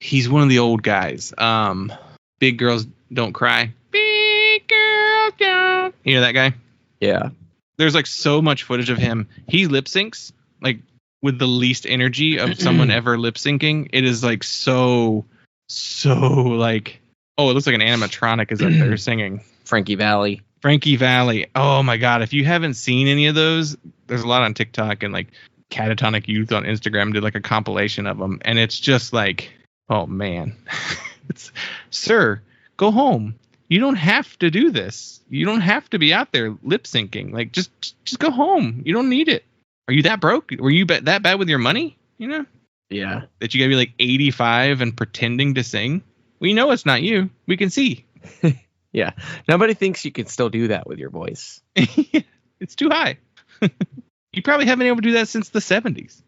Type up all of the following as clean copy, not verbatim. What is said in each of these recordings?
He's one of the old guys. Big Girls Don't Cry. Big Girls Don't. You know that guy? Yeah. There's like so much footage of him. He lip syncs like with the least energy of someone ever lip syncing. It is like so like, oh, it looks like an animatronic is up there singing. Frankie Valli. Oh my God. If you haven't seen any of those, there's a lot on TikTok, and like Catatonic Youth on Instagram did like a compilation of them. And it's just like, oh man, sir, go home. You don't have to do this. You don't have to be out there lip syncing. Like just go home. You don't need it. Are you that broke? Were you that bad with your money? You know? Yeah. That you gotta be like 85 and pretending to sing? We know it's not you. We can see. Yeah. Nobody thinks you can still do that with your voice. It's too high. You probably haven't been able to do that since the 70s.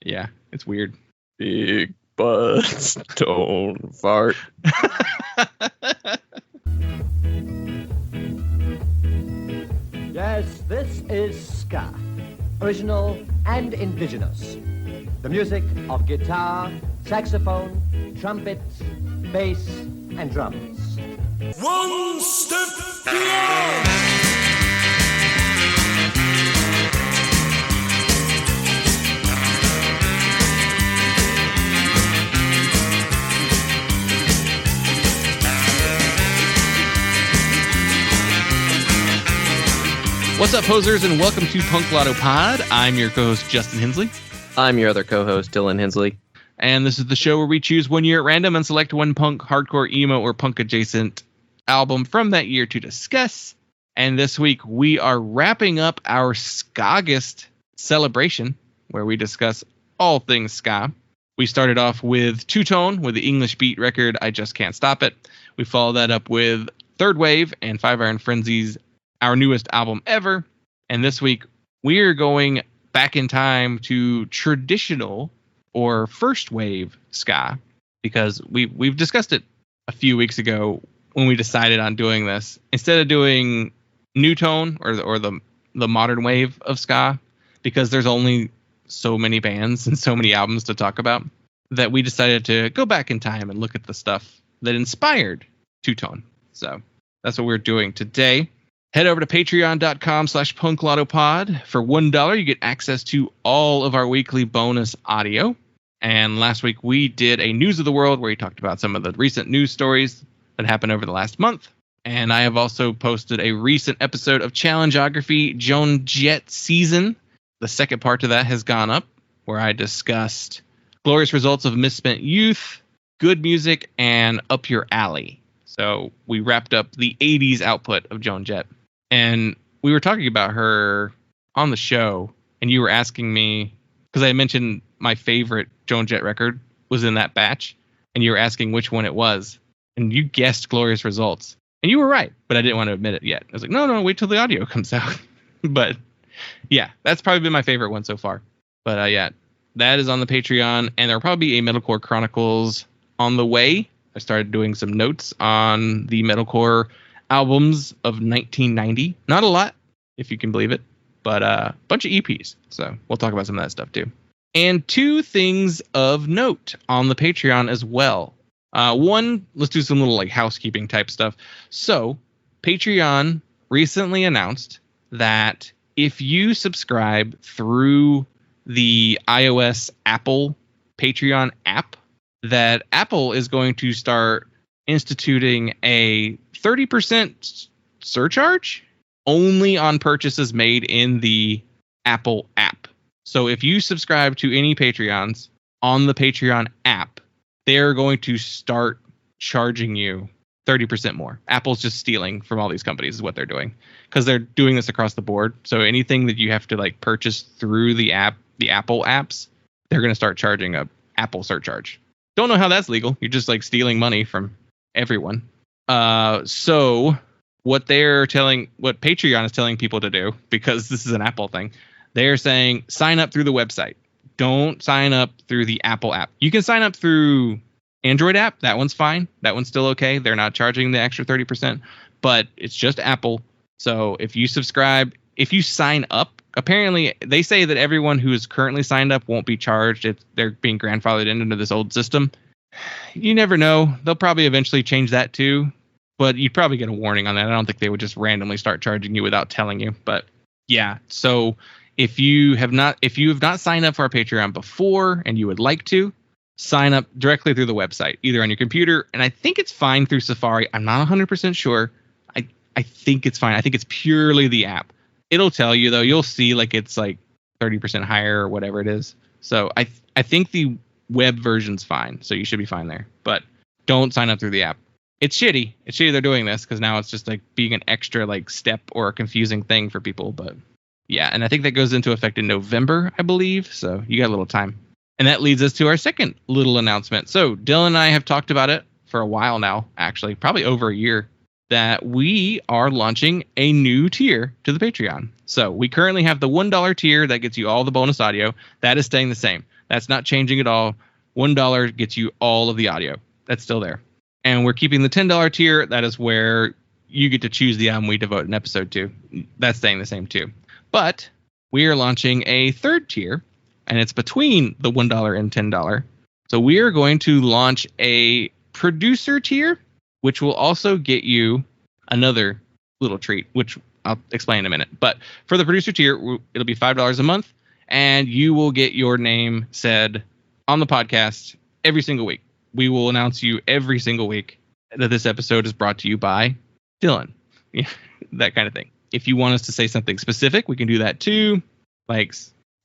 Yeah, it's weird. Big butts don't fart. Yes, this is ska, original and indigenous. The music of guitar, saxophone, trumpet, bass, and drums. One step beyond. What's up, posers, and welcome to Punk Lotto Pod. I'm your co-host, Justin Hensley. I'm your other co-host, Dylan Hensley. And this is the show where we choose one year at random and select one punk, hardcore, emo, or punk-adjacent album from that year to discuss. And this week, we are wrapping up our SKAUGUST celebration, where we discuss all things ska. We started off with Two Tone with the English Beat record, I Just Can't Stop It. We followed that up with Third Wave and Five Iron Frenzy's our newest album ever. And this week, we're going back in time to traditional or first wave ska, because we've discussed it a few weeks ago when we decided on doing this. Instead of doing new tone or the modern wave of ska, because there's only so many bands and so many albums to talk about, that we decided to go back in time and look at the stuff that inspired Two Tone. So that's what we're doing today. Head over to patreon.com/punklotopod. For $1, you get access to all of our weekly bonus audio. And last week we did a News of the World where we talked about some of the recent news stories that happened over the last month. And I have also posted a recent episode of Challengeography Joan Jett Season. The second part to that has gone up, where I discussed glorious results of misspent youth, good music, and up your alley. So we wrapped up the 80s output of Joan Jett. And we were talking about her on the show, and you were asking me, because I mentioned my favorite Joan Jett record was in that batch, and you were asking which one it was, and you guessed Glorious Results. And you were right, but I didn't want to admit it yet. I was like, no, wait till the audio comes out. But yeah, that's probably been my favorite one so far. But yeah, that is on the Patreon, and there will probably be a Metalcore Chronicles on the way. I started doing some notes on the metalcore albums of 1990. Not a lot, if you can believe it, but a bunch of EPs. So we'll talk about some of that stuff too. And two things of note on the Patreon as well. One, let's do some little like housekeeping type stuff. So Patreon recently announced that if you subscribe through the iOS Apple Patreon app, that Apple is going to start instituting a 30% surcharge only on purchases made in the Apple app. So if you subscribe to any Patreons on the Patreon app, they're going to start charging you 30% more. Apple's just stealing from all these companies is what they're doing, because they're doing this across the board. So anything that you have to like purchase through the app, the Apple apps, they're going to start charging a Apple surcharge. Don't know how that's legal. You're just like stealing money from everyone. So what Patreon is telling people to do, because this is an Apple thing, they're saying sign up through the website. Don't sign up through the Apple app. You can sign up through Android app. That one's fine. That one's still okay. They're not charging the extra 30%, but it's just Apple. So if you subscribe, if you sign up, apparently they say that everyone who is currently signed up won't be charged if they're being grandfathered into this old system. You never know. They'll probably eventually change that too, but you'd probably get a warning on that. I don't think they would just randomly start charging you without telling you. But yeah, so if you have not signed up for our Patreon before and you would like to, sign up directly through the website, either on your computer, and I think it's fine through Safari. I'm not 100% sure. I think it's fine. I think it's purely the app. It'll tell you though. You'll see like it's like 30% higher or whatever it is. So I think the web version's fine. So you should be fine there. But don't sign up through the app. It's shitty. It's shitty they're doing this because now it's just like being an extra like step or a confusing thing for people. But yeah, and I think that goes into effect in November, I believe. So you got a little time. And that leads us to our second little announcement. So Dylan and I have talked about it for a while now, actually, probably over a year, that we are launching a new tier to the Patreon. So we currently have the $1 tier that gets you all the bonus audio. That is staying the same. That's not changing at all. $1 gets you all of the audio. That's still there. And we're keeping the $10 tier. That is where you get to choose the album we devote an episode to. That's staying the same too. But we are launching a third tier, and it's between the $1 and $10. So we are going to launch a producer tier, which will also get you another little treat, which I'll explain in a minute. But for the producer tier, it'll be $5 a month, and you will get your name said on the podcast every single week. We will announce you every single week that this episode is brought to you by Dylan. That kind of thing. If you want us to say something specific, we can do that too. Like,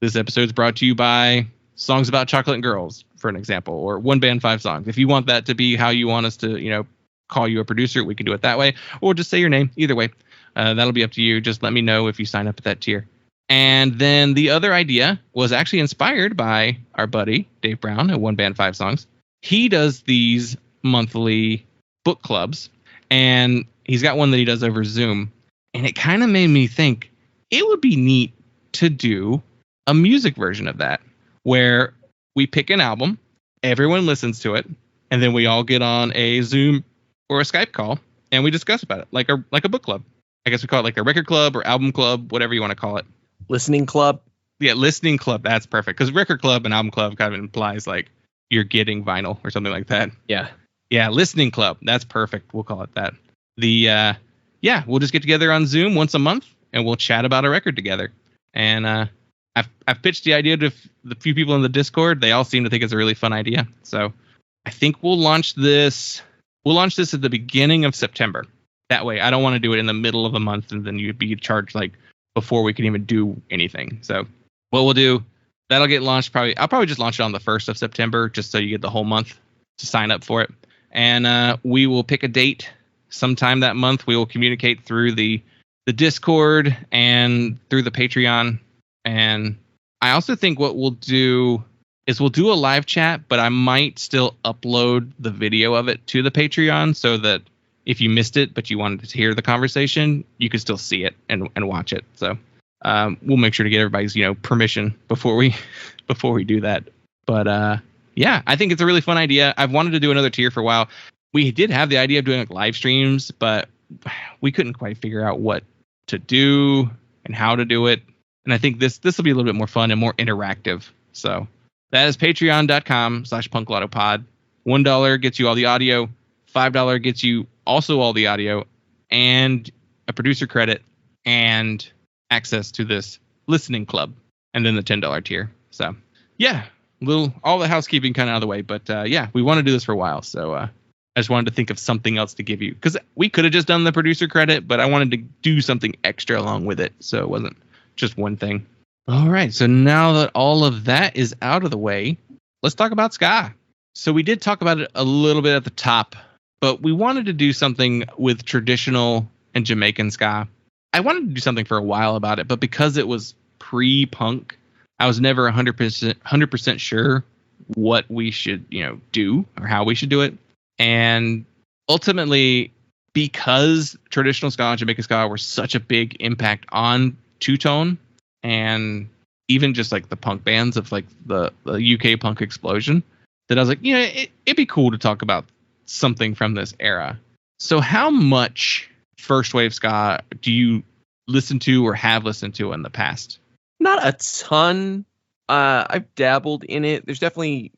this episode is brought to you by Songs About Chocolate and Girls, for an example, or One Band, 5 Songs. If you want that to be how you want us to, call you a producer, we can do it that way, or just say your name. Either way, that'll be up to you. Just let me know if you sign up at that tier. And then the other idea was actually inspired by our buddy Dave Brown at One Band, 5 Songs. He does these monthly book clubs, and he's got one that he does over Zoom. And it kind of made me think it would be neat to do a music version of that, where we pick an album, everyone listens to it, and then we all get on a Zoom or a Skype call and we discuss about it like a book club. I guess we call it like a record club or album club, whatever you want to call it. Listening club. Yeah, listening club. That's perfect, because record club and album club kind of implies like you're getting vinyl or something like that. Yeah. Yeah, listening club. That's perfect. We'll call it that. We'll just get together on Zoom once a month and we'll chat about a record together. And I've pitched the idea to the few people in the Discord. They all seem to think it's a really fun idea. So I think we'll launch this. We'll launch this at the beginning of September. That way, I don't want to do it in the middle of a month and then you'd be charged like before we can even do anything. So what we'll do, that'll get launched I'll probably just launch it on the 1st of September, just so you get the whole month to sign up for it. And we will pick a date sometime that month. We will communicate through the Discord and through the Patreon. And I also think what we'll do is we'll do a live chat, but I might still upload the video of it to the Patreon so that if you missed it, but you wanted to hear the conversation, you could still see it and watch it. So we'll make sure to get everybody's, permission before we do that. But I think it's a really fun idea. I've wanted to do another tier for a while. We did have the idea of doing like live streams, but we couldn't quite figure out what to do and how to do it. And I think this will be a little bit more fun and more interactive. So that is patreon.com/punklautopod. $1 gets you all the audio. $5 gets you also all the audio and a producer credit and access to this listening club, and then the $10 tier. So yeah, all the housekeeping kind of out of the way. But we want to do this for a while. So I just wanted to think of something else to give you, because we could have just done the producer credit, but I wanted to do something extra along with it, so it wasn't just one thing. All right, so now that all of that is out of the way, let's talk about ska. So we did talk about it a little bit at the top, but we wanted to do something with traditional and Jamaican ska. I wanted to do something for a while about it, but because it was pre-punk, I was never 100% sure what we should, do or how we should do it. And ultimately, because traditional ska and Jamaican ska were such a big impact on two-tone and even just like the punk bands of like the UK punk explosion, that I was like, it'd be cool to talk about something from this era. So how much first wave ska do you listen to or have listened to in the past? Not a ton, I've dabbled in it. There's definitely,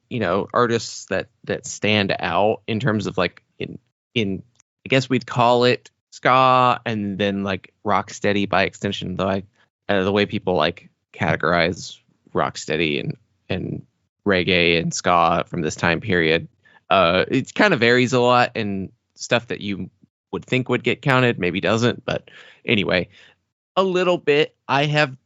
artists that stand out in terms of like in I guess we'd call it ska, and then like rocksteady by extension, though the way people like categorize rocksteady and reggae and ska from this time period, it kind of varies a lot, and stuff that you would think would get counted maybe doesn't. But anyway, a little bit. I have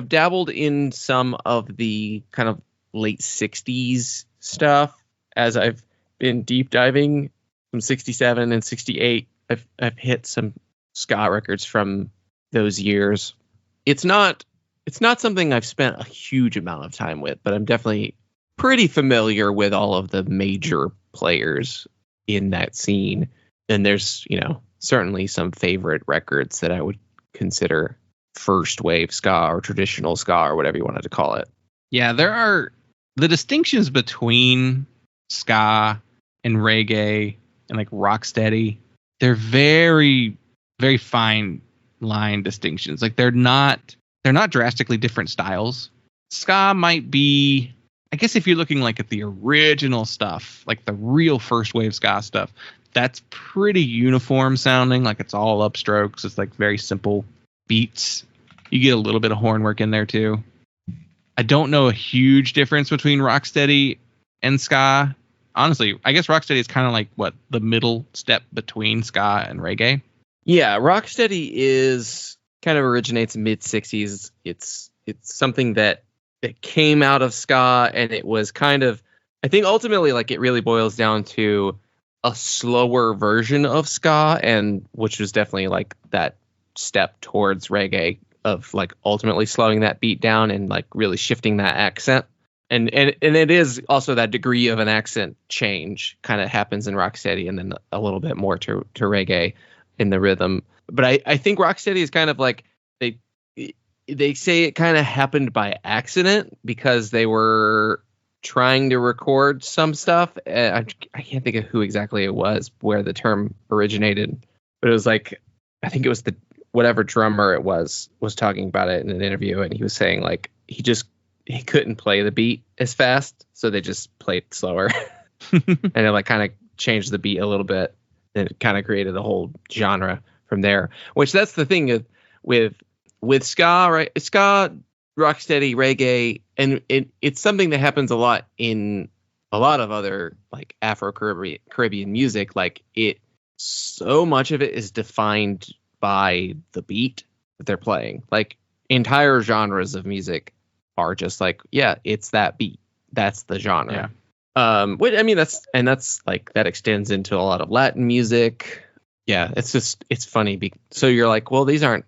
dabbled in some of the kind of late 60s stuff as I've been deep diving from 67 and 68. I've hit some ska records from those years. It's not something I've spent a huge amount of time with, but I'm definitely pretty familiar with all of the major players in that scene. And there's, certainly some favorite records that I would consider first wave ska or traditional ska or whatever you wanted to call it. Yeah, there are the distinctions between ska and reggae and like rocksteady. They're very, very fine line distinctions. Like they're not drastically different styles. Ska might be, I guess if you're looking like at the original stuff, like the real first wave ska stuff, that's pretty uniform sounding. Like it's all upstrokes. It's like very simple beats. You get a little bit of horn work in there too. I don't know a huge difference between rocksteady and ska. Honestly, I guess rocksteady is kind of like what the middle step between ska and reggae. Yeah, rocksteady is kind of originates mid 60s. It's something that came out of ska, and it was kind of, I think ultimately like it really boils down to a slower version of ska, and which was definitely like that step towards reggae of like ultimately slowing that beat down and like really shifting that accent. And it is also that degree of an accent change kind of happens in rocksteady, and then a little bit more to reggae in the rhythm. But I think rocksteady is kind of like they say it kind of happened by accident because they were trying to record some stuff. I can't think of who exactly it was where the term originated, but it was like, I think it was whatever drummer it was talking about it in an interview, and he was saying like he couldn't play the beat as fast, so they just played slower. And it like kind of changed the beat a little bit, and it kind of created a whole genre from there. Which that's the thing with ska, right? Ska, rocksteady, reggae, and it's something that happens a lot in a lot of other like Afro-Caribbean music. Like so much of it is defined by the beat that they're playing. Like entire genres of music are just like, yeah, it's that beat. That's the genre. Yeah. I mean, that's like that extends into a lot of Latin music. Yeah, it's funny. So you're like, well, these aren't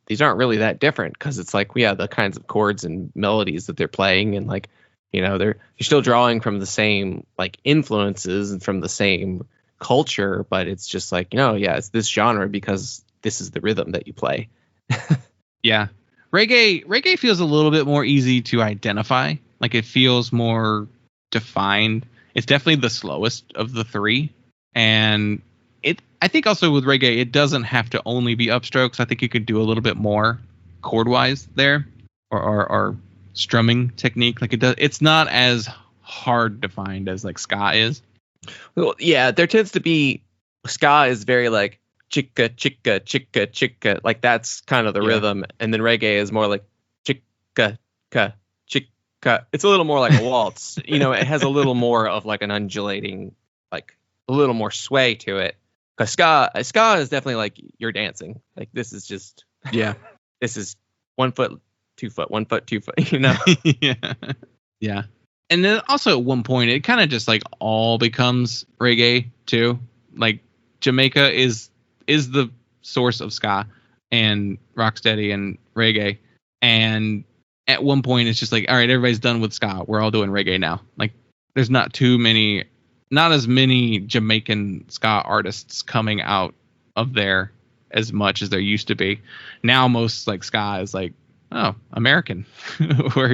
really that different, because it's like, yeah, the kinds of chords and melodies that they're playing, and like, you're still drawing from the same like influences and from the same culture, but it's just like, yeah, it's this genre because this is the rhythm that you play. Yeah. Reggae feels a little bit more easy to identify. Like it feels more defined. It's definitely the slowest of the three. And I think also with reggae, it doesn't have to only be upstrokes. I think you could do a little bit more chord wise there, or strumming technique. Like it's not as hard to find as like ska is. Well, yeah, there tends to be, ska is very like chicka chicka chicka chicka, like that's kind of the rhythm, and then reggae is more like chicka ka chicka. It's a little more like a waltz. It has a little more of like an undulating, like a little more sway to it. Because ska is definitely like you're dancing. Like this is just, yeah, this is 1 foot, 2 foot, 1 foot, 2 foot. Yeah. And then also at one point it kind of just like all becomes reggae too. Like Jamaica is the source of ska and rocksteady and reggae. And at one point it's just like, all right, everybody's done with ska. We're all doing reggae now. Like there's not as many Jamaican ska artists coming out of there as much as there used to be. Now most like ska is like, oh, American, or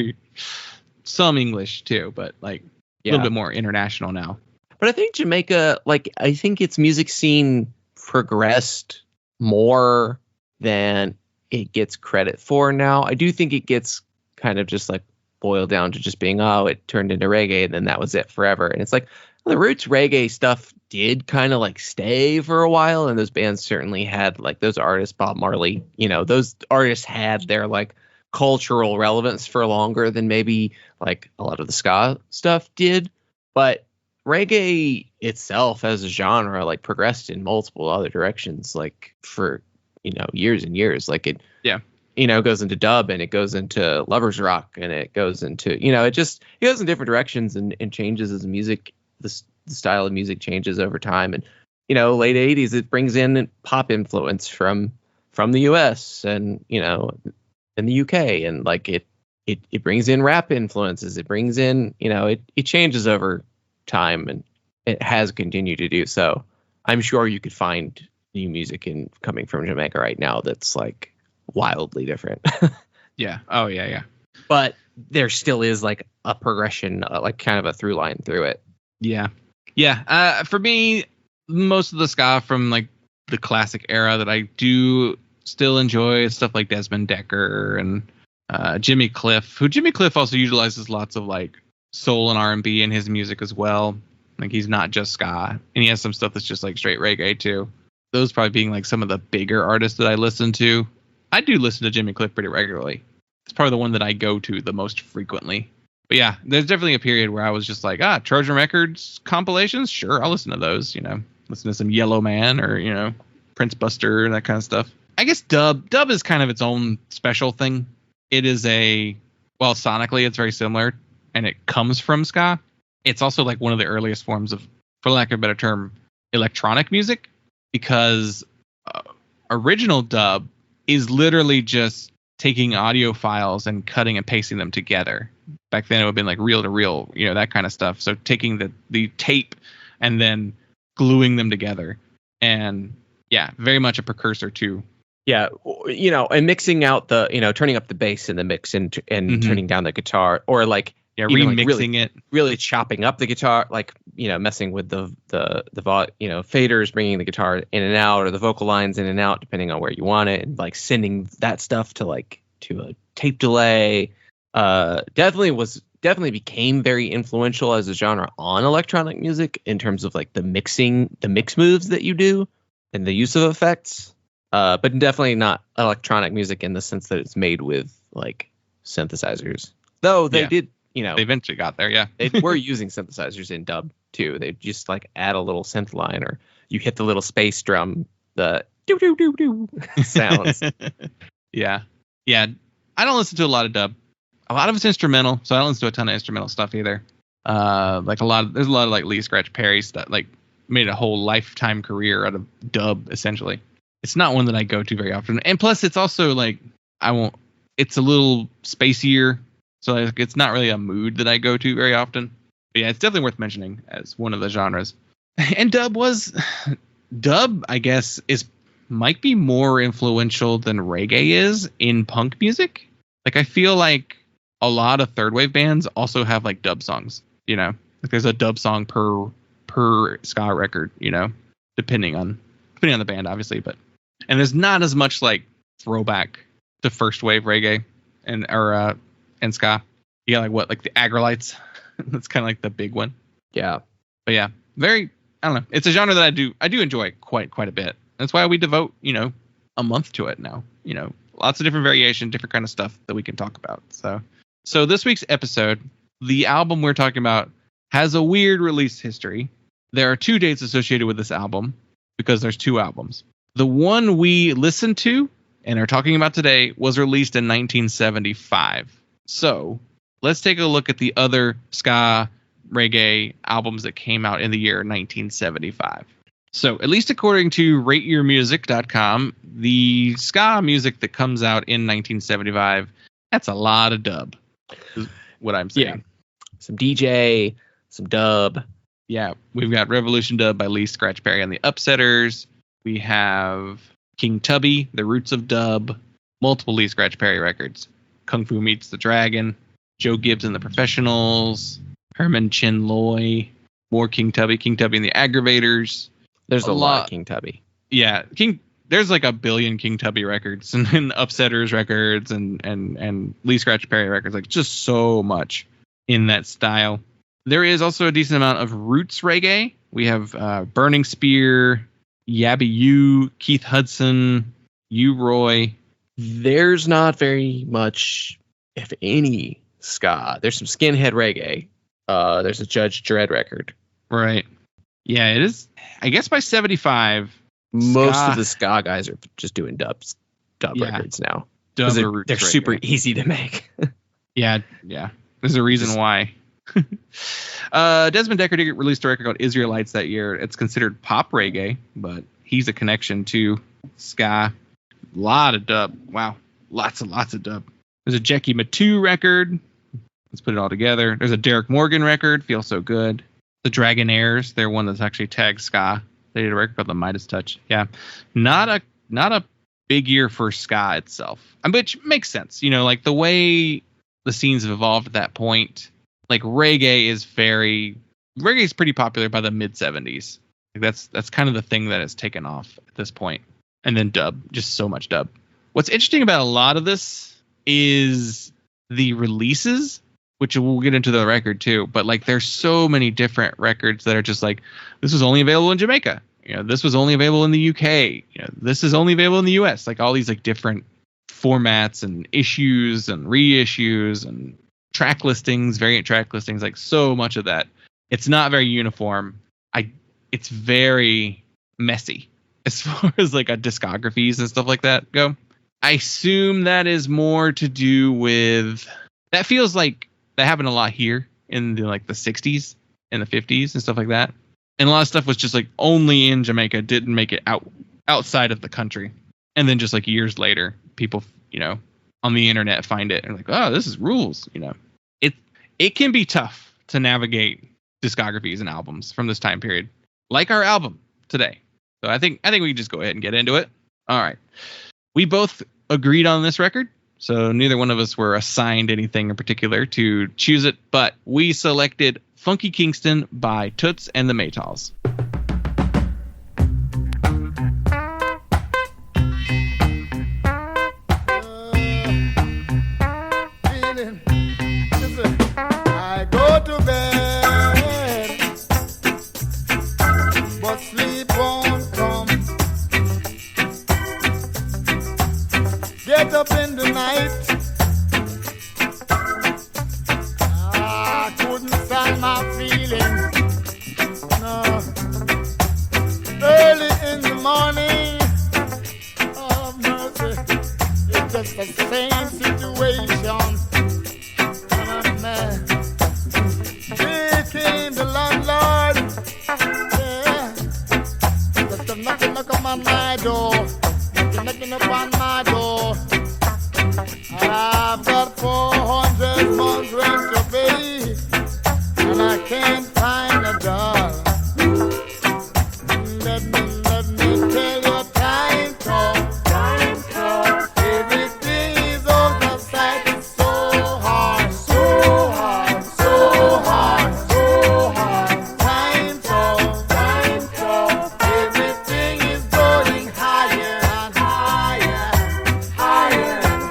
some English too, but like a little bit more international now. But I think Jamaica, like I think its music scene progressed more than it gets credit for now. I do think it gets kind of just like boil down to just being, oh, it turned into reggae, and then that was it forever. And it's like, the roots reggae stuff did kind of like stay for a while, and those bands certainly had like those artists, Bob Marley, those artists had their like cultural relevance for longer than maybe like a lot of the ska stuff did. But reggae itself as a genre like progressed in multiple other directions, like for years and years. Like it goes into dub, and it goes into lovers rock, and it goes into it goes in different directions and changes as music. The style of music changes over time, and late 80s it brings in pop influence from the US and in the UK, and like it brings in rap influences. It brings in it changes over time, and it has continued to do so. I'm sure you could find new music coming from Jamaica right now that's like wildly different. Yeah. Oh yeah. But there still is like a progression, like kind of a through line through it. Yeah. For me, most of the ska from like the classic era that I do still enjoy is stuff like Desmond Decker and Jimmy Cliff, who Jimmy Cliff also utilizes lots of like soul and R&B in his music as well. Like he's not just ska, and he has some stuff that's just like straight reggae too. Those probably being like some of the bigger artists that I listen to. I do listen to Jimmy Cliff pretty regularly. It's probably the one that I go to the most frequently. But yeah, there's definitely a period where I was just like, Trojan Records compilations? Sure, I'll listen to those, Listen to some Yellow Man or, Prince Buster and that kind of stuff. I guess dub is kind of its own special thing. It is sonically it's very similar, and it comes from ska. It's also like one of the earliest forms of, for lack of a better term, electronic music, because original dub is literally just taking audio files and cutting and pasting them together. Back then it would have been like reel to reel, that kind of stuff. So taking the tape and then gluing them together. And yeah, very much a precursor to. Yeah, and mixing out the, turning up the bass in the mix and turning down the guitar, or like remixing it, really chopping up the guitar, like messing with the faders, bringing the guitar in and out, or the vocal lines in and out, depending on where you want it, and like sending that stuff to a tape delay. Definitely became very influential as a genre on electronic music in terms of like the mix moves that you do and the use of effects. But definitely not electronic music in the sense that it's made with like synthesizers. Though they did, they eventually got there. Yeah, they were using synthesizers in dub too. They just like add a little synth line, or you hit the little space drum, the doo doo doo doo sounds. Yeah. I don't listen to a lot of dub. A lot of it's instrumental, so I don't listen to a ton of instrumental stuff either. There's a lot of like Lee Scratch Perry stuff, like made a whole lifetime career out of dub essentially. It's not one that I go to very often, and plus it's also like it's a little spacier, so like, it's not really a mood that I go to very often. But yeah, it's definitely worth mentioning as one of the genres. And dub, I guess, might be more influential than reggae is in punk music. Like I feel like a lot of third wave bands also have like dub songs, like there's a dub song per ska record, depending on the band obviously, and there's not as much like throwback to first wave reggae and ska. You got like the Agrolites. That's kind of like the big one. Yeah. But yeah, I don't know. It's a genre that I do enjoy quite a bit. That's why we devote, a month to it now. Lots of different variation, different kind of stuff that we can talk about. So this week's episode, the album we're talking about has a weird release history. There are 2 dates associated with this album because there's 2 albums. The one we listened to and are talking about today was released in 1975. So let's take a look at the other ska reggae albums that came out in the year 1975. So at least according to rateyourmusic.com, the ska music that comes out in 1975, that's a lot of dub, is what I'm saying. Yeah. Some DJ, some dub. Yeah, we've got Revolution Dub by Lee Scratch Perry and the Upsetters. We have King Tubby, The Roots of Dub, multiple Lee Scratch Perry records. Kung Fu Meets the Dragon, Joe Gibbs and the Professionals, Herman Chin Loy, more King Tubby and the Aggravators. There's a lot of King Tubby. Yeah, there's like a billion King Tubby records and Upsetters records and Lee Scratch Perry records, like just so much in that style. There is also a decent amount of roots reggae. We have Burning Spear, Yabby U, Keith Hudson, U Roy. There's not very much, if any, ska. There's some skinhead reggae. There's a Judge Dredd record. Right. Yeah, it is. I guess by 75, most ska, of the ska guys are just doing dub records now. Dub They're super easy to make. Yeah. There's a reason why. Desmond Decker did release a record called Israelites that year. It's considered pop reggae, but he's a connection to ska. A lot of dub. Wow. Lots of dub. There's a Jackie Matu record. Let's put it all together. There's a Derek Morgan record. Feels So Good. The Dragonaires. They're one that's actually tagged ska. They did a record called The Midas Touch. Yeah. Not a big year for ska itself. Which makes sense. You know, like the way the scenes have evolved at that point. Like reggae is pretty popular by the mid 70s. Like that's kind of the thing that has taken off at this point. And then dub, just so much dub. What's interesting about a lot of this is the releases, which we'll get into the record too. But like there's so many different records that are just like, this was only available in Jamaica. You know, this was only available in the UK. You know, this is only available in the US. Like all these like different formats and issues and reissues and track listings, variant track listings, like so much of that. It's not very uniform. It's very messy as far as like a discographies and stuff like that go. I assume that is more to do with, that feels like that happened a lot here in the 60s and the 50s and stuff like that. And a lot of stuff was just like only in Jamaica, didn't make it outside of the country. And then just like years later, people, you know, on the internet find it and like, oh, this is rules. You know, it can be tough to navigate discographies and albums from this time period, like our album today. So I think we can just go ahead and get into it. All right. We both agreed on this record, so neither one of us were assigned anything in particular to choose it, but we selected Funky Kingston by Toots and the Maytals. I go to bed, but sleep won't come. Get up in the night, I couldn't stand my feelings. No. Early in the morning, oh mercy, it's just the same situation. Here came the landlord, yeah, just knock on my door, knocking upon my door. I've got 400 months rent to pay, and I can't find a dollar. Let me tell you, time comes, everything is on the side. It's so hard. Time comes, everything is going higher and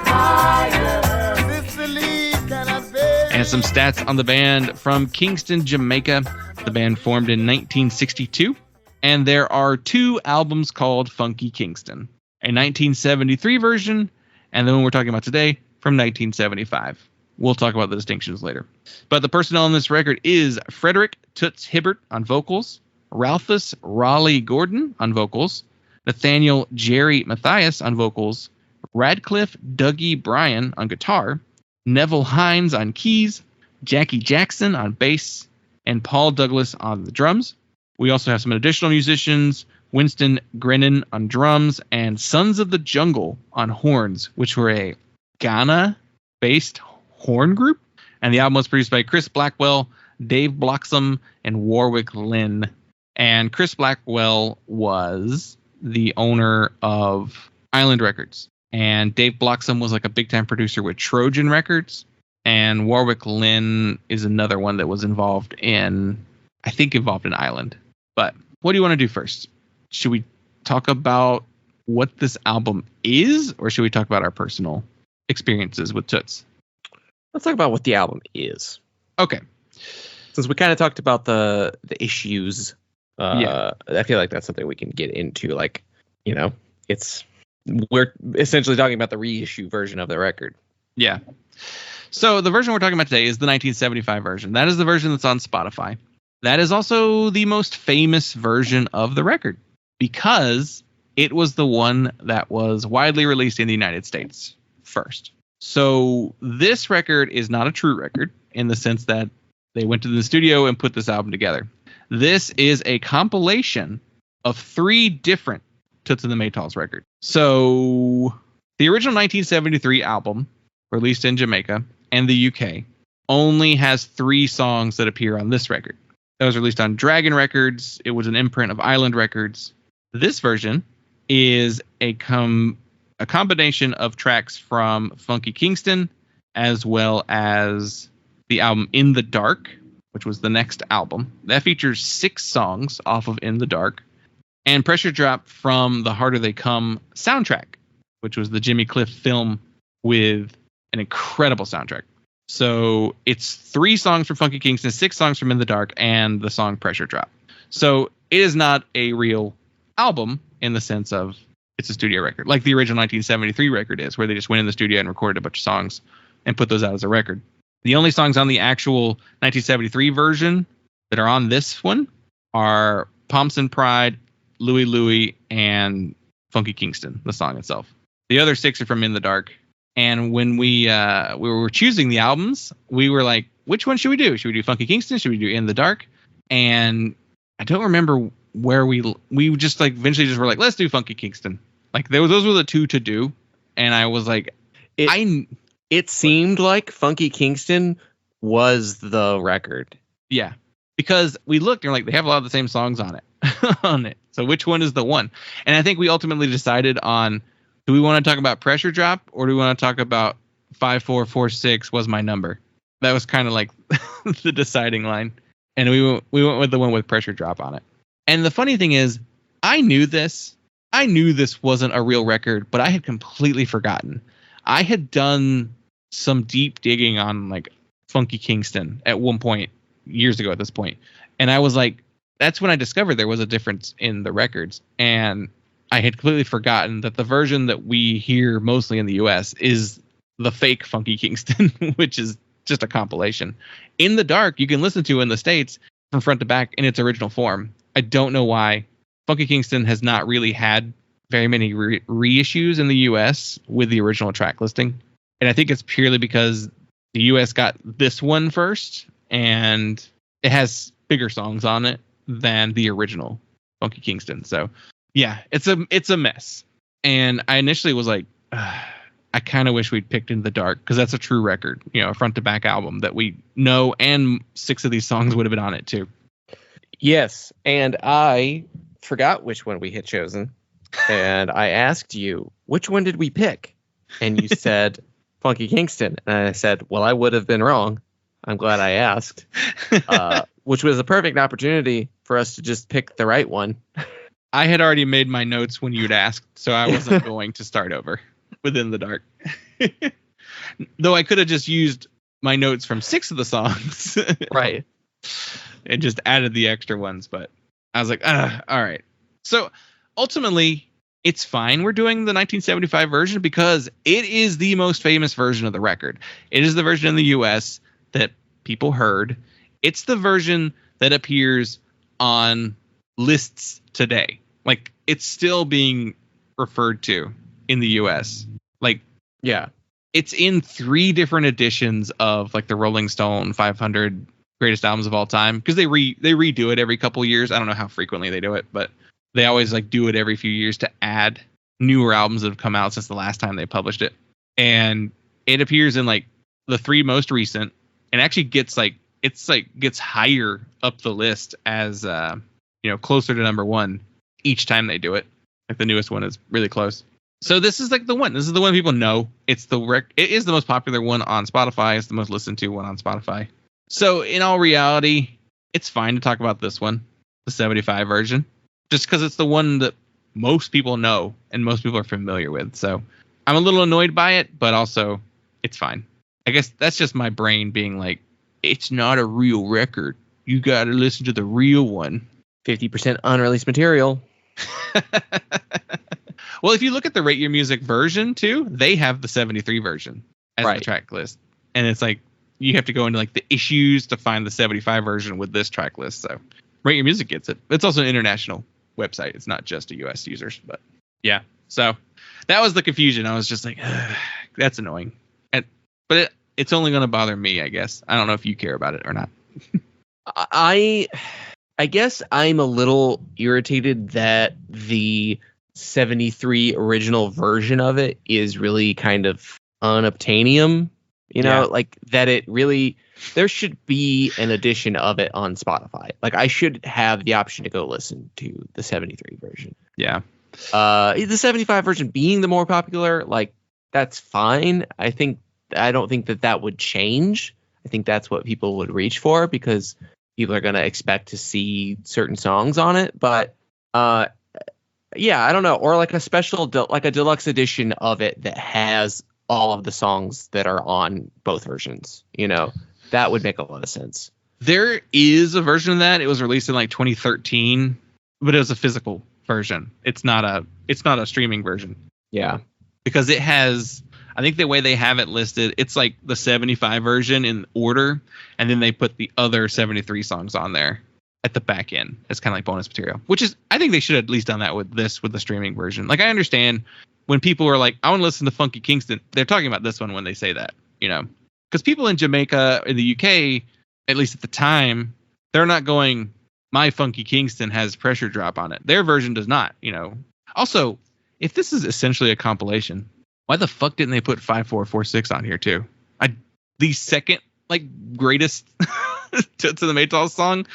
higher. Sicily cannot bear. And some stats on the band from Kingston, Jamaica. The band formed in 1962, and there are 2 albums called Funky Kingston, a 1973 version, and the one we're talking about today from 1975. We'll talk about the distinctions later. But the personnel on this record is Frederick Toots Hibbert on vocals, Ralphus Raleigh Gordon on vocals, Nathaniel Jerry Matthias on vocals, Radcliffe Dougie Bryan on guitar, Neville Hines on keys, Jackie Jackson on bass, and Paul Douglas on the drums. We also have some additional musicians, Winston Grennan on drums, and Sons of the Jungle on horns, which were a Ghana-based horn group. And the album was produced by Chris Blackwell, Dave Bloxam, and Warwick Lynn. And Chris Blackwell was the owner of Island Records. And Dave Bloxam was like a big-time producer with Trojan Records. And Warwick Lynn is another one that was involved in Island. But what do you want to do first? Should we talk about what this album is, or should we talk about our personal experiences with Toots? Let's talk about what the album is. Okay. Since we kind of talked about the issues, Yeah. I feel like that's something we can get into. Like, we're essentially talking about the reissue version of the record. Yeah. So the version we're talking about today is the 1975 version. That is the version that's on Spotify. That is also the most famous version of the record because it was the one that was widely released in the United States first. So this record is not a true record in the sense that they went to the studio and put this album together. This is a compilation of 3 different Toots and the Maytals records. So the original 1973 album, released in Jamaica and the UK, only has 3 songs that appear on this record. That was released on Dragon Records. It was an imprint of Island Records. This version is a combination of tracks from Funky Kingston, as well as the album In the Dark, which was the next album. That features 6 songs off of In the Dark, and Pressure Drop from the Harder They Come soundtrack, which was the Jimmy Cliff film with an incredible soundtrack. So it's 3 songs from Funky Kingston, 6 songs from In the Dark, and the song Pressure Drop. So it is not a real album in the sense of it's a studio record, like the original 1973 record is, where they just went in the studio and recorded a bunch of songs and put those out as a record. The only songs on the actual 1973 version that are on this one are Pomps Pride, Louie Louie, and Funky Kingston, the song itself. The other 6 are from In the Dark. And when we were choosing the albums, we were like, which one should we do? Should we do Funky Kingston? Should we do In the Dark? And I don't remember where we just like eventually just were like, let's do Funky Kingston. Like those were the 2 to do. And I was like, it seemed like Funky Kingston was the record. Yeah, because we looked and we're like, they have a lot of the same songs on it. So which one is the one? And I think we ultimately decided on, do we want to talk about Pressure Drop or do we want to talk about 5446 Was My Number? That was kind of like the deciding line. And we went with the one with Pressure Drop on it. And the funny thing is, I knew this wasn't a real record, but I had completely forgotten. I had done some deep digging on like Funky Kingston at one point years ago at this point. And I was like, that's when I discovered there was a difference in the records. And I had completely forgotten that the version that we hear mostly in the US is the fake Funky Kingston, which is just a compilation. In the Dark, you can listen to in the States from front to back in its original form. I don't know why. Funky Kingston has not really had very many reissues in the US with the original track listing. And I think it's purely because the US got this one first and it has bigger songs on it than the original Funky Kingston. So yeah, it's a mess. And I initially was like, I kind of wish we'd picked In the Dark because that's a true record, a front to back album that we know, and 6 of these songs would have been on it too. Yes, and I forgot which one we had chosen, and I asked you, which one did we pick? And you said Funky Kingston, and I said, well, I would have been wrong. I'm glad I asked, which was a perfect opportunity for us to just pick the right one. I had already made my notes when you'd asked, so I wasn't going to start over with In the Dark. Though I could have just used my notes from 6 of the songs. Right. And just added the extra ones, but I was like, all right. So ultimately, it's fine. We're doing the 1975 version because it is the most famous version of the record. It is the version in the US that people heard. It's the version that appears on lists today. Like, it's still being referred to in the US. Like, yeah, it's in 3 different editions of like the Rolling Stone 500 greatest albums of all time, because they redo it every couple of years. I don't know how frequently they do it, but they always like do it every few years to add newer albums that have come out since the last time they published it. And it appears in like the 3 most recent, and actually gets higher up the list as closer to number 1 each time they do it. Like the newest one is really close. So this is like the one. This is the one people know. It is the most popular one on Spotify. It's the most listened to one on Spotify. So in all reality, it's fine to talk about this one, the 75 version, just because it's the one that most people know and most people are familiar with. So I'm a little annoyed by it, but also it's fine. I guess that's just my brain being like, it's not a real record. You got to listen to the real one. 50% unreleased material. Well, if you look at the Rate Your Music version too, they have the 73 version as the track list. And it's like, you have to go into like the issues to find the 75 version with this track list. So Rate Your Music gets it. It's also an international website. It's not just a US users, but yeah. So that was the confusion. I was just like, that's annoying. But it's only going to bother me, I guess. I don't know if you care about it or not. I guess I'm a little irritated that the 73 original version of it is really kind of unobtainium, like that it really, there should be an edition of it on Spotify. Like I should have the option to go listen to the 73 version. Yeah. The 75 version being the more popular, like that's fine. I don't think that would change. I think that's what people would reach for because people are going to expect to see certain songs on it. But yeah, I don't know. Or like a special, like a deluxe edition of it that has all of the songs that are on both versions. That would make a lot of sense. There is a version of that. It was released in like 2013, but it was a physical version. It's not a streaming version. Yeah. Because it has, I think the way they have it listed, it's like the 75 version in order, and then they put the other 73 songs on there at the back end. It's kind of like bonus material, which is, I think they should have at least done that with the streaming version. Like I understand when people are like, I want to listen to Funky Kingston, they're talking about this one when they say that, because people in Jamaica, in the UK, at least at the time, they're not going, my Funky Kingston has Pressure Drop on it. Their version does not, Also, if this is essentially a compilation, why the fuck didn't they put 5446 on here too? The second greatest Toots and the Maytals song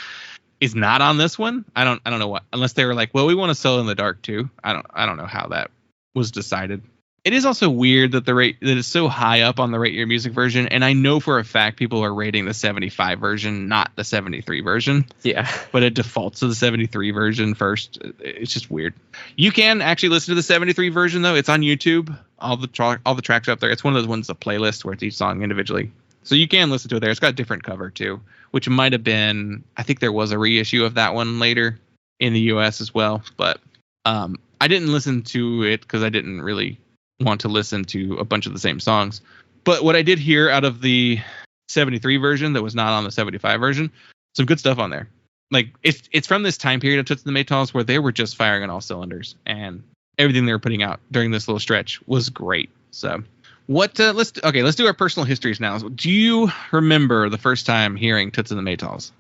is not on this one. I don't know what, unless they were like, well, we want to sell in the dark too. I don't know how that was decided. It is also weird that that it's so high up on the Rate Your Music version, and I know for a fact people are rating the 75 version, not the 73 version. Yeah. But it defaults to the 73 version first. It's just weird. You can actually listen to the 73 version though. It's on YouTube. All the tracks are up there. It's one of those ones, a playlist where it's each song individually. So you can listen to it there. It's got a different cover too, which might have been, I think there was a reissue of that one later in the US as well. But I didn't listen to it because I didn't really want to listen to a bunch of the same songs. But what I did hear out of the 73 version that was not on the 75 version, some good stuff on there. Like it's from this time period of Toots and the Maytals where they were just firing on all cylinders, and everything they were putting out during this little stretch was great. So let's do our personal histories now. Do you remember the first time hearing Toots and the Maytals?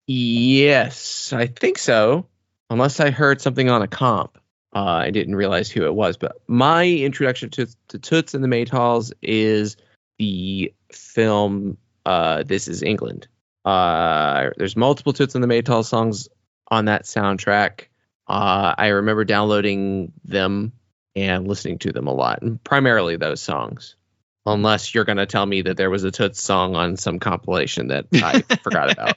Yes, I think so. Unless I heard something on a comp. I didn't realize who it was, but my introduction to Toots and the Maytals is the film This Is England. There's multiple Toots and the Maytals songs on that soundtrack. I remember downloading them and listening to them a lot, and primarily those songs. Unless you're going to tell me that there was a Toots song on some compilation that I forgot about.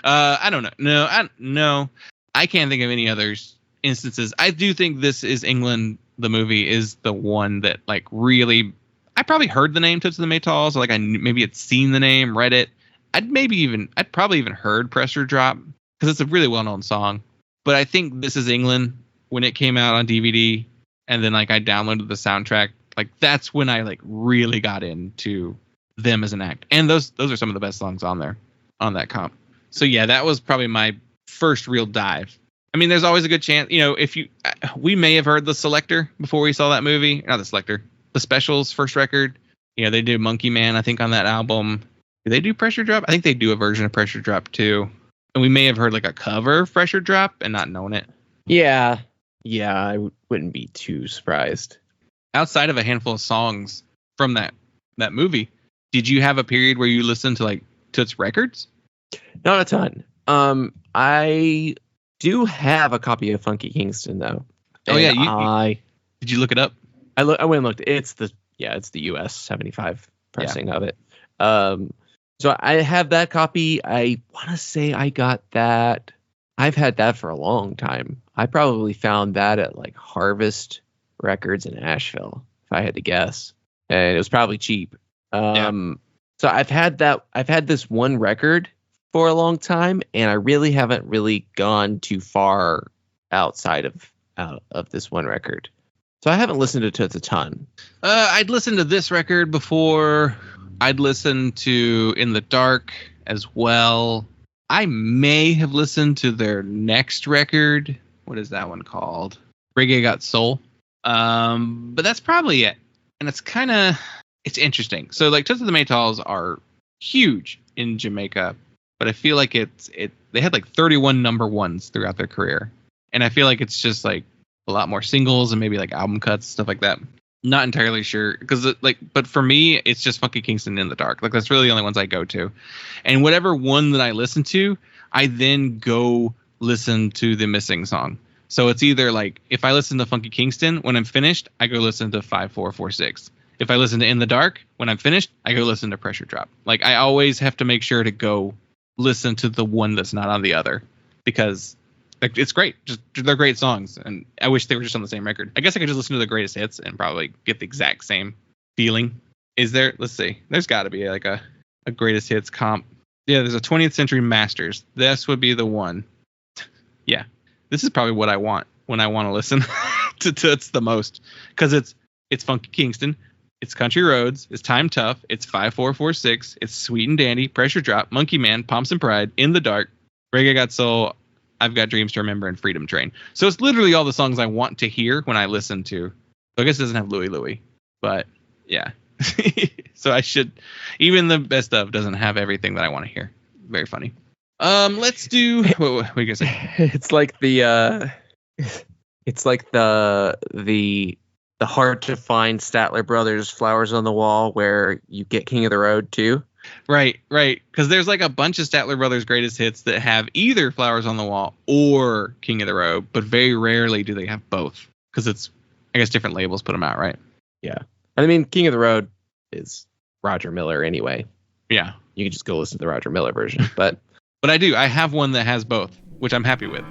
I don't know. No, I can't think of any others. Instances. I do think This Is England, the movie, is the one that really, I probably heard the name Toots and the Maytals, or I maybe had seen the name, read it. I'd probably even heard Pressure Drop because it's a really well-known song. But I think This Is England, when it came out on DVD, and then I downloaded the soundtrack, that's when I really got into them as an act. And those are some of the best songs on there, on that comp. So yeah, that was probably my first real dive. I mean, there's always a good chance, we may have heard The Selector before we saw that movie. Not The Selector, The Specials' first record. They did Monkey Man, I think, on that album. Do they do Pressure Drop? I think they do a version of Pressure Drop too. And we may have heard a cover of Pressure Drop and not known it. Yeah, I wouldn't be too surprised. Outside of a handful of songs from that movie, did you have a period where you listened to Toots records? Not a ton. I do have a copy of Funky Kingston though. Oh yeah, did you look it up? I went and looked. It's the US 75 pressing of it. So I have that copy. I want to say I got that. I've had that for a long time. I probably found that at like Harvest Records in Asheville, if I had to guess. And it was probably cheap. So I've had this one record for a long time, and I really haven't really gone too far outside of this one record. So I haven't listened to Toots a ton. I'd listened to this record before. I'd listened to In the Dark as well. I may have listened to their next record. What is that one called? Reggae Got Soul. But that's probably it. And it's interesting. So like Toots and the Maytals are huge in Jamaica, but I feel like they had like 31 number ones throughout their career. And I feel like it's just like a lot more singles and maybe like album cuts, stuff like that. Not entirely sure because but for me, it's just Funky Kingston In the Dark. Like that's really the only ones I go to. And whatever one that I listen to, I then go listen to the missing song. So it's either like if I listen to Funky Kingston, when I'm finished, I go listen to 5446. If I listen to In the Dark, when I'm finished, I go listen to Pressure Drop. Like I always have to make sure to go listen to the one that's not on the other because like it's great. Just they're great songs, and I wish they were just on the same record. I guess I could just listen to the greatest hits and probably get the exact same feeling. Is there? Let's see. There's got to be like a greatest hits comp. Yeah, there's a 20th Century Masters. This would be the one. Yeah, this is probably what I want when I want to listen to Toots the most because it's Funky Kingston, it's Country Roads, it's Time Tough, it's 5446, it's Sweet and Dandy, Pressure Drop, Monkey Man, Pomps and Pride, In the Dark, Reggae Got Soul, I've Got Dreams to Remember, and Freedom Train. So it's literally all the songs I want to hear when I listen to. So I guess it doesn't have Louie Louie, but yeah. So I should, even the best of doesn't have everything that I want to hear. Very funny. Let's do. What are you gonna say? It's like the hard to find Statler Brothers Flowers on the Wall, where you get King of the Road too. Right. Because there's like a bunch of Statler Brothers greatest hits that have either Flowers on the Wall or King of the Road, but very rarely do they have both. Because it's, I guess, different labels put them out, right? Yeah. I mean, King of the Road is Roger Miller anyway. Yeah. You can just go listen to the Roger Miller version. But I have one that has both, which I'm happy with.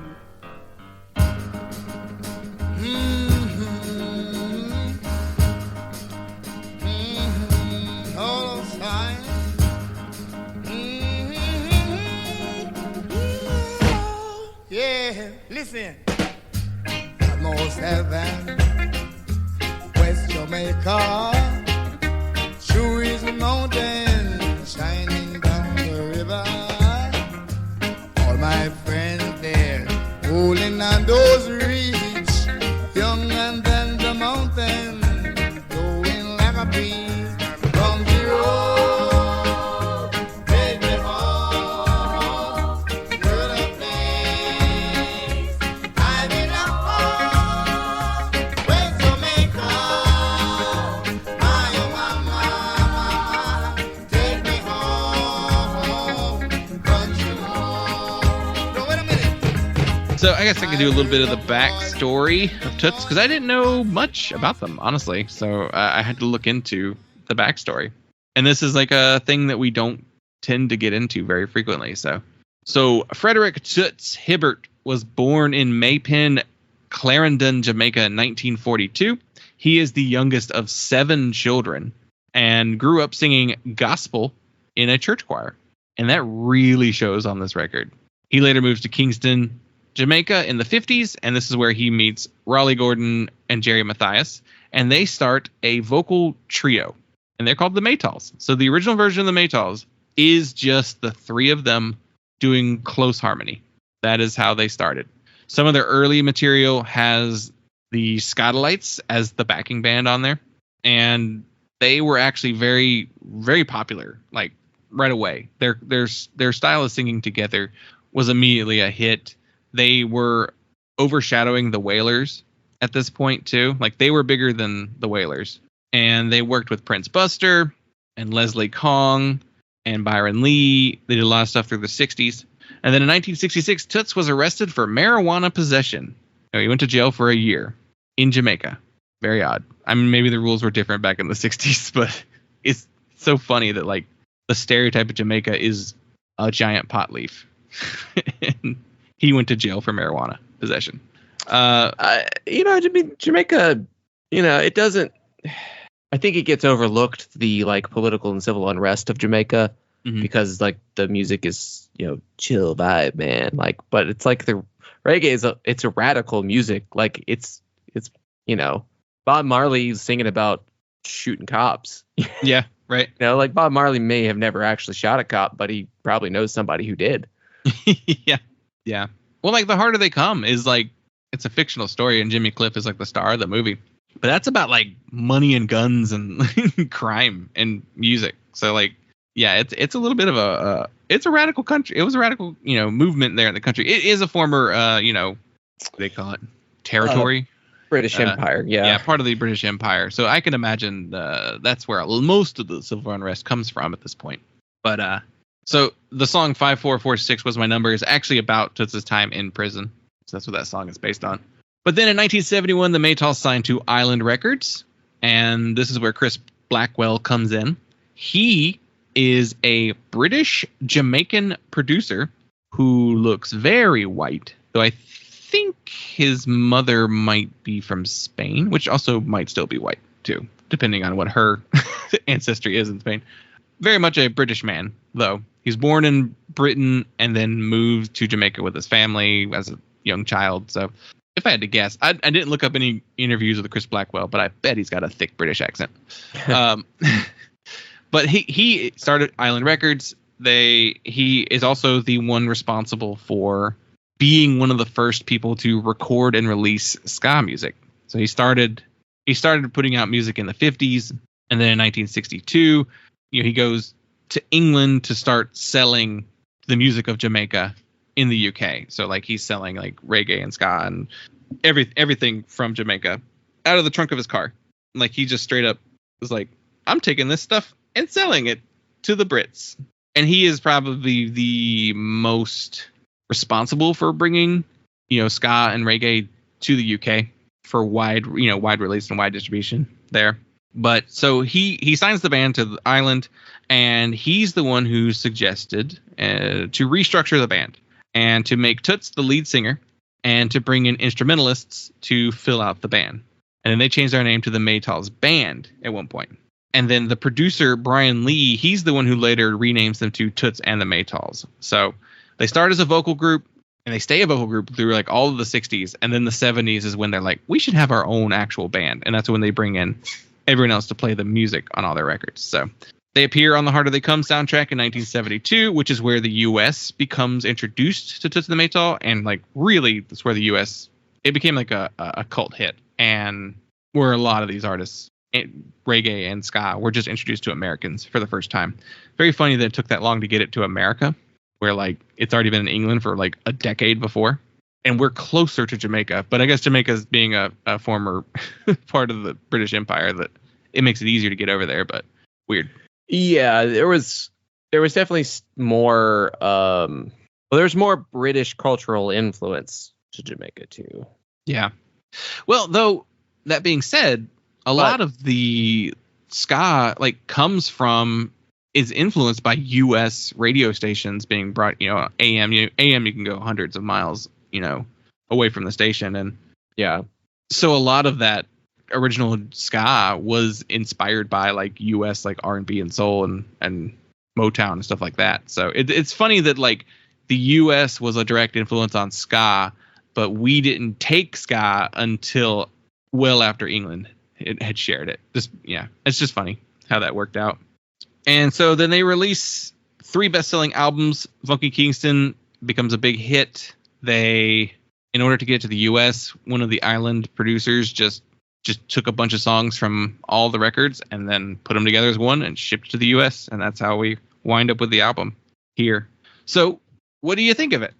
Yeah, listen. Most heaven, West Jamaica, true is the mountain shining down the river. All my friends there, holding on those reach, young and then the mountain, going like a breeze from the road. Take me home to the place I belong. West Jamaica, my oh mama, take me home, country home. No, wait a minute. So I guess I can do a little bit of the backstory of Toots because I didn't know much about them, honestly. So I had to look into the backstory. And this is like a thing that we don't tend to get into very frequently. So Frederick Toots Hibbert was born in Maypen, Clarendon, Jamaica in 1942. He is the youngest of 7 children and grew up singing gospel in a church choir. And that really shows on this record. He later moves to Kingston, Jamaica in the 50s, and this is where he meets Raleigh Gordon and Jerry Matthias, and they start a vocal trio, and they're called the Maytals. So the original version of the Maytals is just the 3 of them doing close harmony. That is how they started. Some of their early material has the Scotalites as the backing band on there, and they were actually very, very popular, like right away. Their style of singing together was immediately a hit. They were overshadowing the Wailers at this point too. Like they were bigger than the Wailers, and they worked with Prince Buster and Leslie Kong and Byron Lee. They did a lot of stuff through the 60s. And then in 1966, Toots was arrested for marijuana possession. He went to jail for a year in Jamaica. Very odd. I mean, maybe the rules were different back in the 60s, but it's so funny that like the stereotype of Jamaica is a giant pot leaf. And he went to jail for marijuana possession. Jamaica, it doesn't. I think it gets overlooked, the like political and civil unrest of Jamaica, because like the music is chill vibe, man. Like, but it's like the reggae it's a radical music. Like it's Bob Marley's singing about shooting cops. Yeah, right. Like Bob Marley may have never actually shot a cop, but he probably knows somebody who did. Yeah. Well, like The Harder They Come is like, it's a fictional story, and Jimmy Cliff is like the star of the movie. But that's about like money and guns and crime and music. So like, yeah, it's a little bit of it's a radical country. It was a radical, movement there in the country. It is a former, what they call it, territory. British Empire, yeah. Yeah, part of the British Empire. So I can imagine that's where most of the civil unrest comes from at this point. But so the song 5446 Was My Number is actually about Toots' time in prison. So that's what that song is based on. But then in 1971, the Maytals signed to Island Records, and this is where Chris Blackwell comes in. He is a British Jamaican producer who looks very white, though I think his mother might be from Spain, which also might still be white too, depending on what her ancestry is in Spain. Very much a British man, though. He's born in Britain and then moved to Jamaica with his family as a young child. So if I had to guess, I didn't look up any interviews with Chris Blackwell, but I bet he's got a thick British accent. But he started Island Records. He is also the one responsible for being one of the first people to record and release ska music. So he started putting out music in the 50s, and then in 1962, he goes to England to start selling the music of Jamaica in the UK. So like he's selling like reggae and ska and everything from Jamaica out of the trunk of his car. Like he just straight up was like, I'm taking this stuff and selling it to the Brits. And he is probably the most responsible for bringing, ska and reggae to the UK for wide release and wide distribution there. But so he signs the band to the island, and he's the one who suggested to restructure the band and to make Toots the lead singer and to bring in instrumentalists to fill out the band. And then they changed their name to the Maytals Band at one point. And then the producer, Brian Lee, he's the one who later renames them to Toots and the Maytals. So they start as a vocal group, and they stay a vocal group through like all of the 60s. And then the 70s is when they're like, we should have our own actual band. And that's when they bring in everyone else to play the music on all their records. So they appear on the Harder They Come soundtrack in 1972, which is where the U.S. becomes introduced to Toots and the Maytals. And like really, that's where the U.S. it became like a cult hit, and where a lot of these artists, reggae and ska, were just introduced to Americans for the first time. Very funny that it took that long to get it to America, where like it's already been in England for like a decade before, and we're closer to Jamaica. But I guess Jamaica's being a former part of the British Empire, that it makes it easier to get over there. But weird. Yeah, there was definitely more. There's more British cultural influence to Jamaica too. Yeah. Well, though that being said, a lot of the ska is influenced by U.S. radio stations being brought. AM. AM, you can go hundreds of miles, away from the station, and yeah. So a lot of that original ska was inspired by like U.S. like R&B and soul and Motown and stuff like that. So it's funny that like the U.S. was a direct influence on ska, but we didn't take ska until well after England it had shared it. It's just funny how that worked out. And so then they release 3 best-selling albums. Funky Kingston becomes a big hit. In order to get it to the U.S., one of the island producers just took a bunch of songs from all the records and then put them together as one and shipped it to the U.S. And that's how we wind up with the album here. So what do you think of it?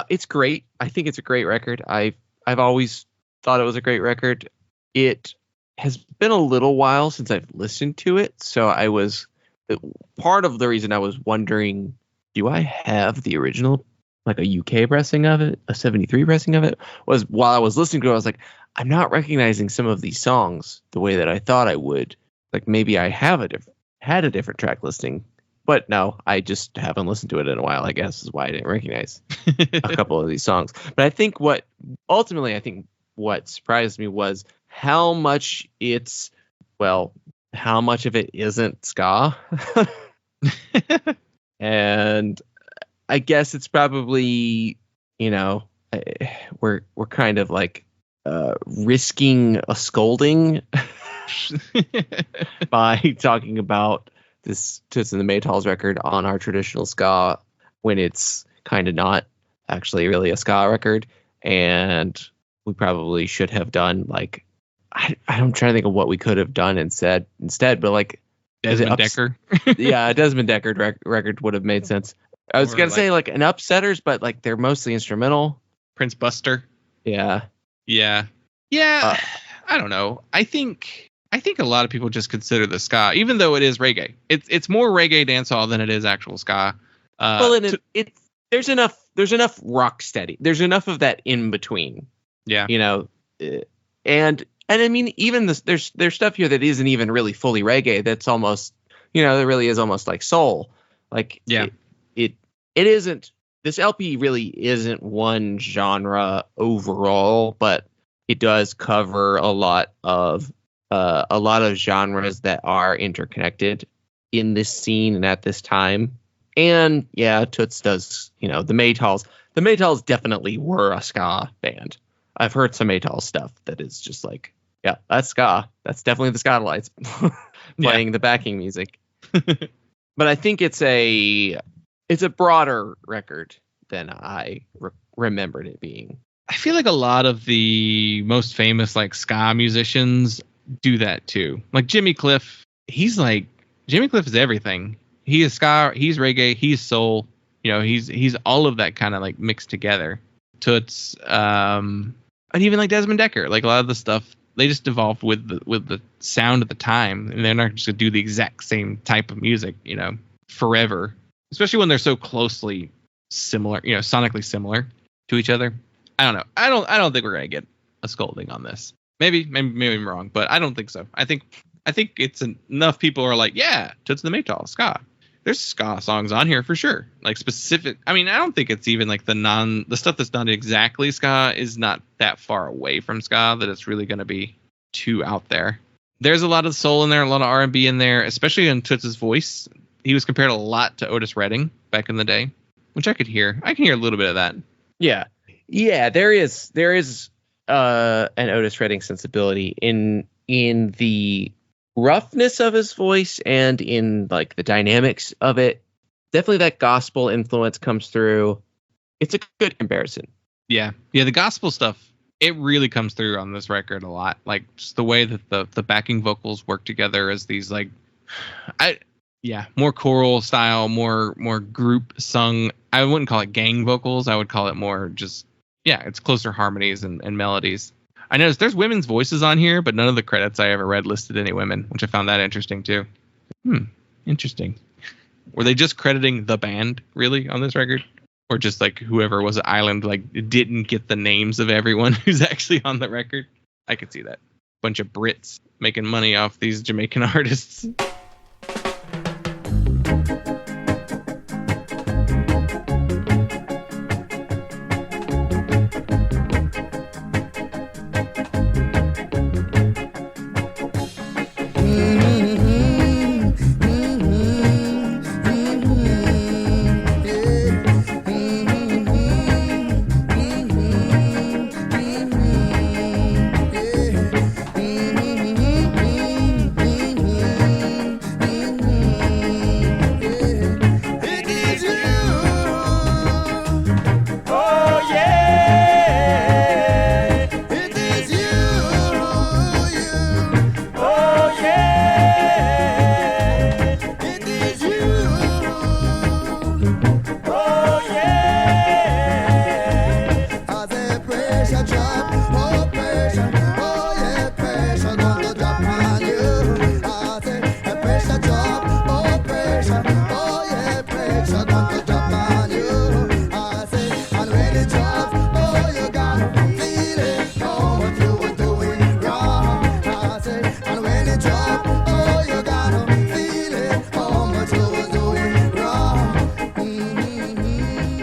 It's great. I think it's a great record. I've always thought it was a great record. It has been a little while since I've listened to it, so part of the reason I was wondering, do I have the original, like a UK pressing of it, a 73 pressing of it, was while I was listening to it, I was like, I'm not recognizing some of these songs the way that I thought I would. Like maybe I had a different track listing But no, I just haven't listened to it in a while, I guess, is why I didn't recognize a couple of these songs. But I think what surprised me was how much of it isn't ska. And I guess it's probably, we're kind of like risking a scolding by talking about this Toots and the Maytals record on our traditional ska when it's kind of not actually really a ska record. And we probably should have done like, I'm trying to think of what we could have done instead, but like Desmond Decker. Yeah, a Desmond Decker record would have made sense. I was going to say like an Upsetters, but like they're mostly instrumental. Prince Buster. Yeah. Yeah. I don't know. I think a lot of people just consider the ska, even though it is reggae. It's more reggae dancehall than it is actual ska. There's enough rock steady. There's enough of that in between. Yeah. And I mean, even there's stuff here that isn't even really fully reggae. That's almost, that really is almost like soul. Like, yeah, it isn't. This LP really isn't one genre overall, but it does cover a lot of genres that are interconnected in this scene and at this time. And yeah, Toots does. The Maytals. The Maytals definitely were a ska band. I've heard some Maytals stuff that is just like, yeah, that's ska. That's definitely the Skatalites playing the backing music. But I think it's a broader record than I remembered it being. I feel like a lot of the most famous like ska musicians do that too. Like Jimmy Cliff, Jimmy Cliff is everything. He is ska, he's reggae, he's soul. He's all of that kind of like mixed together. Toots, and even like Desmond Decker, like a lot of the stuff they just evolved with the sound at the time, and they're not just gonna do the exact same type of music, forever. Especially when they're so closely similar, sonically similar to each other. I don't know. I don't think we're gonna get a scolding on this. Maybe I'm wrong, but I don't think so. I think it's enough people are like, yeah, Toots and the Maytals, ska. There's ska songs on here for sure. Like specific. I mean, I don't think it's even like the stuff that's not exactly ska is not that far away from ska that it's really going to be too out there. There's a lot of soul in there, a lot of R&B in there, especially in Toots' voice. He was compared a lot to Otis Redding back in the day, which I could hear. I can hear a little bit of that. Yeah. Yeah, there is an Otis Redding sensibility in the roughness of his voice and in like the dynamics of it. Definitely that gospel influence comes through. It's a good comparison. Yeah, the gospel stuff, it really comes through on this record a lot. Like just the way that the backing vocals work together as these like more choral style, more group sung. I wouldn't call it gang vocals. I would call it more just it's closer harmonies and melodies. I noticed there's women's voices on here, but none of the credits I ever read listed any women, which I found that interesting too. Interesting. Were they just crediting the band really on this record? Or just like whoever was at Island like didn't get the names of everyone who's actually on the record? I could see that. Bunch of Brits making money off these Jamaican artists.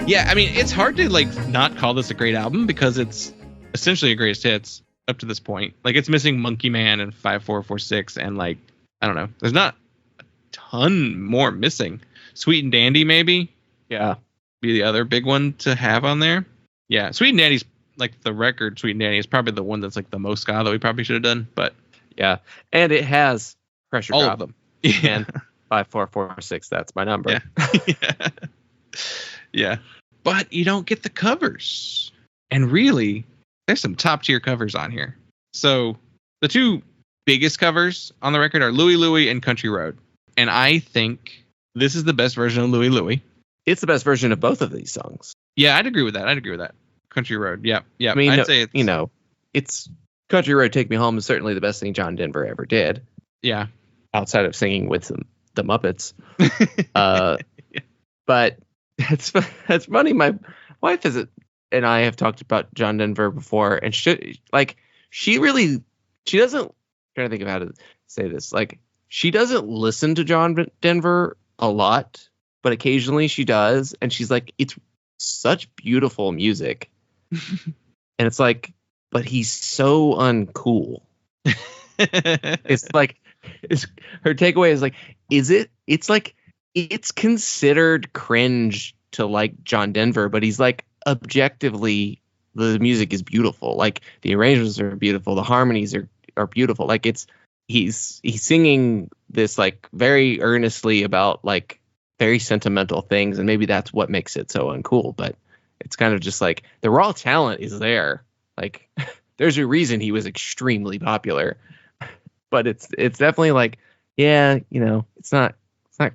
Yeah, I mean, it's hard to like not call this a great album because it's essentially a greatest hits up to this point. Like, it's missing Monkey Man and 5446, and like, I don't know, there's not a ton more missing. Sweet and Dandy maybe Yeah. be the other big one to have on there. Yeah, Sweet and Dandy's like the record. Sweet and Dandy is probably the one that's like the most ska that we probably should have done, but Yeah. And it has Pressure all Drop of them. Yeah. and 5446. That's my number. Yeah. Yeah. But you don't get the covers. And really, there's some top tier covers on here. So the two biggest covers on the record are Louie Louie and Country Road. And I think this is the best version of Louie Louie. It's the best version of both of these songs. Yeah, I'd agree with that. Country Road. Yeah. Yeah. I mean, I'd say it's, it's Country Road Take Me Home is certainly the best thing John Denver ever did, yeah. outside of singing with the Muppets. But it's funny. My wife and I have talked about John Denver before, and she doesn't, I'm trying to think of how to say this. Like, she doesn't listen to John Denver a lot, but occasionally she does, and she's like, it's such beautiful music. And it's like, but he's so uncool. It's like, her takeaway is like, it's like, it's considered cringe to like John Denver, but he's like, objectively, the music is beautiful. Like, the arrangements are beautiful, the harmonies are beautiful. Like, he's singing this like very earnestly about like very sentimental things, and maybe that's what makes it so uncool. But it's kind of just like the raw talent is there. Like, there's a reason he was extremely popular. But it's definitely like, yeah, it's not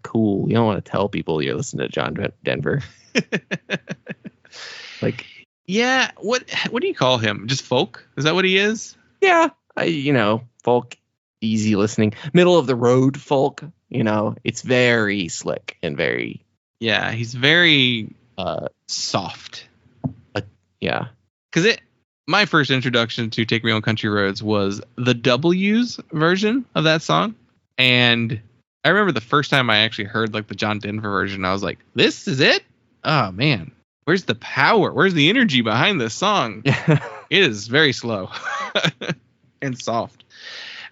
cool. You don't want to tell people you're listening to John Denver. Like, yeah, what do you call him? Just folk? Is that what he is? Yeah, folk, easy listening, middle of the road folk. It's very slick and very. Yeah, he's very soft. Yeah, because my first introduction to Take Me on Country Roads was the W's version of that song, and I remember the first time I actually heard like the John Denver version, I was like, "This is it? Oh man, where's the power? Where's the energy behind this song?" It is very slow and soft.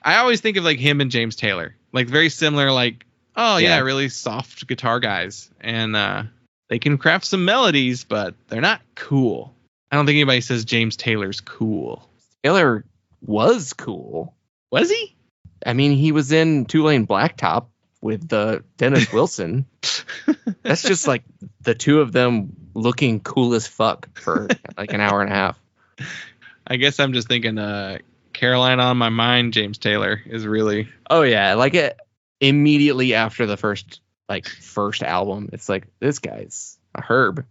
I always think of like him and James Taylor, like very similar, like, oh yeah, really soft guitar guys, and they can craft some melodies, but they're not cool. I don't think anybody says James Taylor's cool. Taylor was cool. Was he? I mean, he was in Two Lane Blacktop with Dennis Wilson. That's just like the two of them looking cool as fuck for like an hour and a half. I guess I'm just thinking Caroline on My Mind, James Taylor is really. Oh yeah, like it immediately after the first album, it's like, this guy's a herb.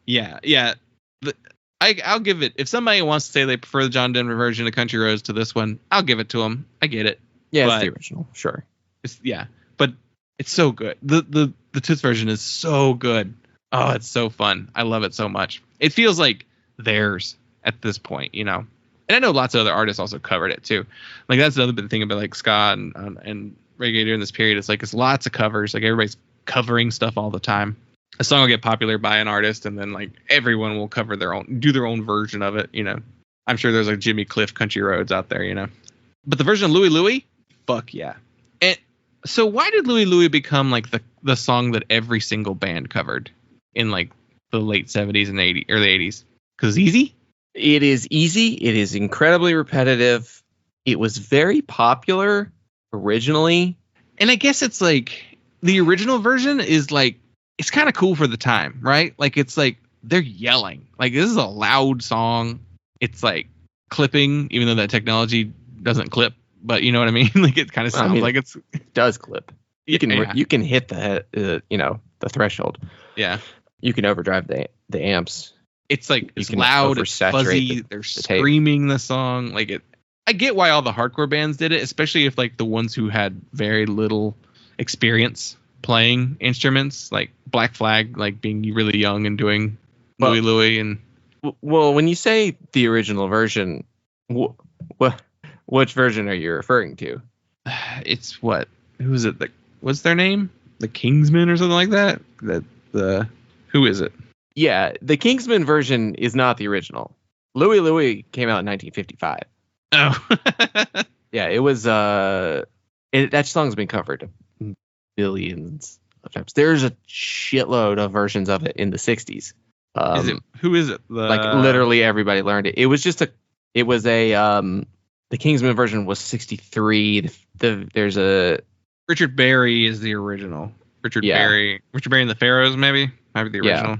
Yeah. I'll give it. If somebody wants to say they prefer the John Denver version of Country Roads to this one, I'll give it to them. I get it. Yeah, but it's the original, sure. But it's so good. The Toots version is so good. Oh, it's so fun. I love it so much. It feels like theirs at this point, And I know lots of other artists also covered it too. Like, that's another big thing about like ska and reggae during this period. It's like it's lots of covers. Like, everybody's covering stuff all the time. A song will get popular by an artist, and then like everyone will do their own version of it. I'm sure there's like Jimmy Cliff Country Roads out there. But the version of Louie Louie, fuck yeah. And so why did Louie Louie become like the song that every single band covered in like the late 70s and 80s, early 80s? Because it's easy. It is easy. It is incredibly repetitive. It was very popular originally. And I guess it's like the original version is like, it's kind of cool for the time, right? Like, it's like they're yelling. Like, this is a loud song. It's like clipping, even though that technology doesn't clip. But you know what I mean? Like, it kind of sounds like it does clip. You can hit the threshold. Yeah. You can overdrive the amps. It's like it's loud, it's fuzzy. They're screaming the song. Like, it. I get why all the hardcore bands did it, especially if like the ones who had very little experience playing instruments, like Black Flag, like being really young and doing Louie Louie. And well, when you say the original version, which version are you referring to? It's what? Who is it? What's their name? the Kingsmen or something like that. Who is it? Yeah, the Kingsman version is not the original. Louie Louie came out in 1955. Oh. Yeah, it was. That song's been covered billions of times. There's a shitload of versions of it in the 60s. Who is it? Like literally everybody learned it. It was the Kingsman version was 63. There's a Richard Berry is the original. Richard Berry and the Pharaohs might be the original. Yeah.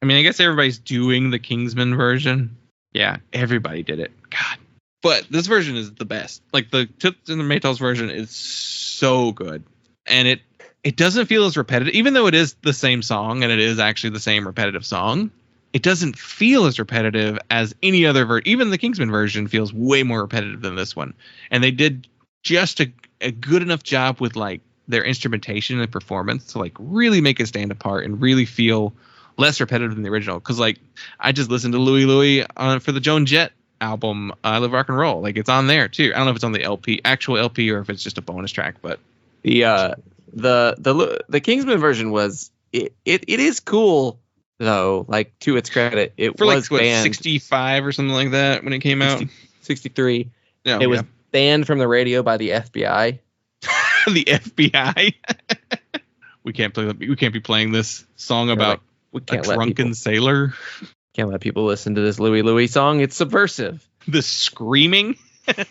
I mean, I guess everybody's doing the Kingsman version. Yeah, everybody did it. God. But this version is the best. Like the Toots and the Maytals version is so good. And it doesn't feel as repetitive, even though it is the same song and it is actually the same repetitive song. It doesn't feel as repetitive as any other version. Even the Kingsman version feels way more repetitive than this one. And they did just a good enough job with like their instrumentation and performance to like really make it stand apart and really feel less repetitive than the original. Because like I just listened to Louie Louie for the Joan Jett album, I Love Rock and Roll. Like it's on there too. I don't know if it's on the actual LP, or if it's just a bonus track. But the Kingsman version was it is cool though. Like to its credit, it for was like banned 65 or something like that when it came out. 63. No, it was banned from the radio by the FBI. The FBI. We can't be playing this song about a drunken sailor. Can't let people listen to this Louie Louie song. It's subversive. The screaming. It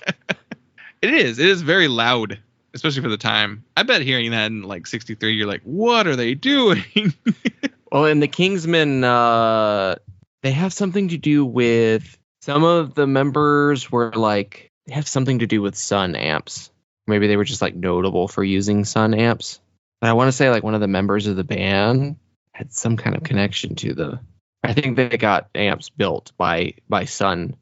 is very loud, especially for the time. I bet hearing that in like 63, you're like, what are they doing? Well, in the Kingsmen, they have something to do with some of the members were like, they have something to do with Sun amps. Maybe they were just like notable for using Sun amps. But I want to say like one of the members of the band had some kind of connection to I think they got amps built by Sun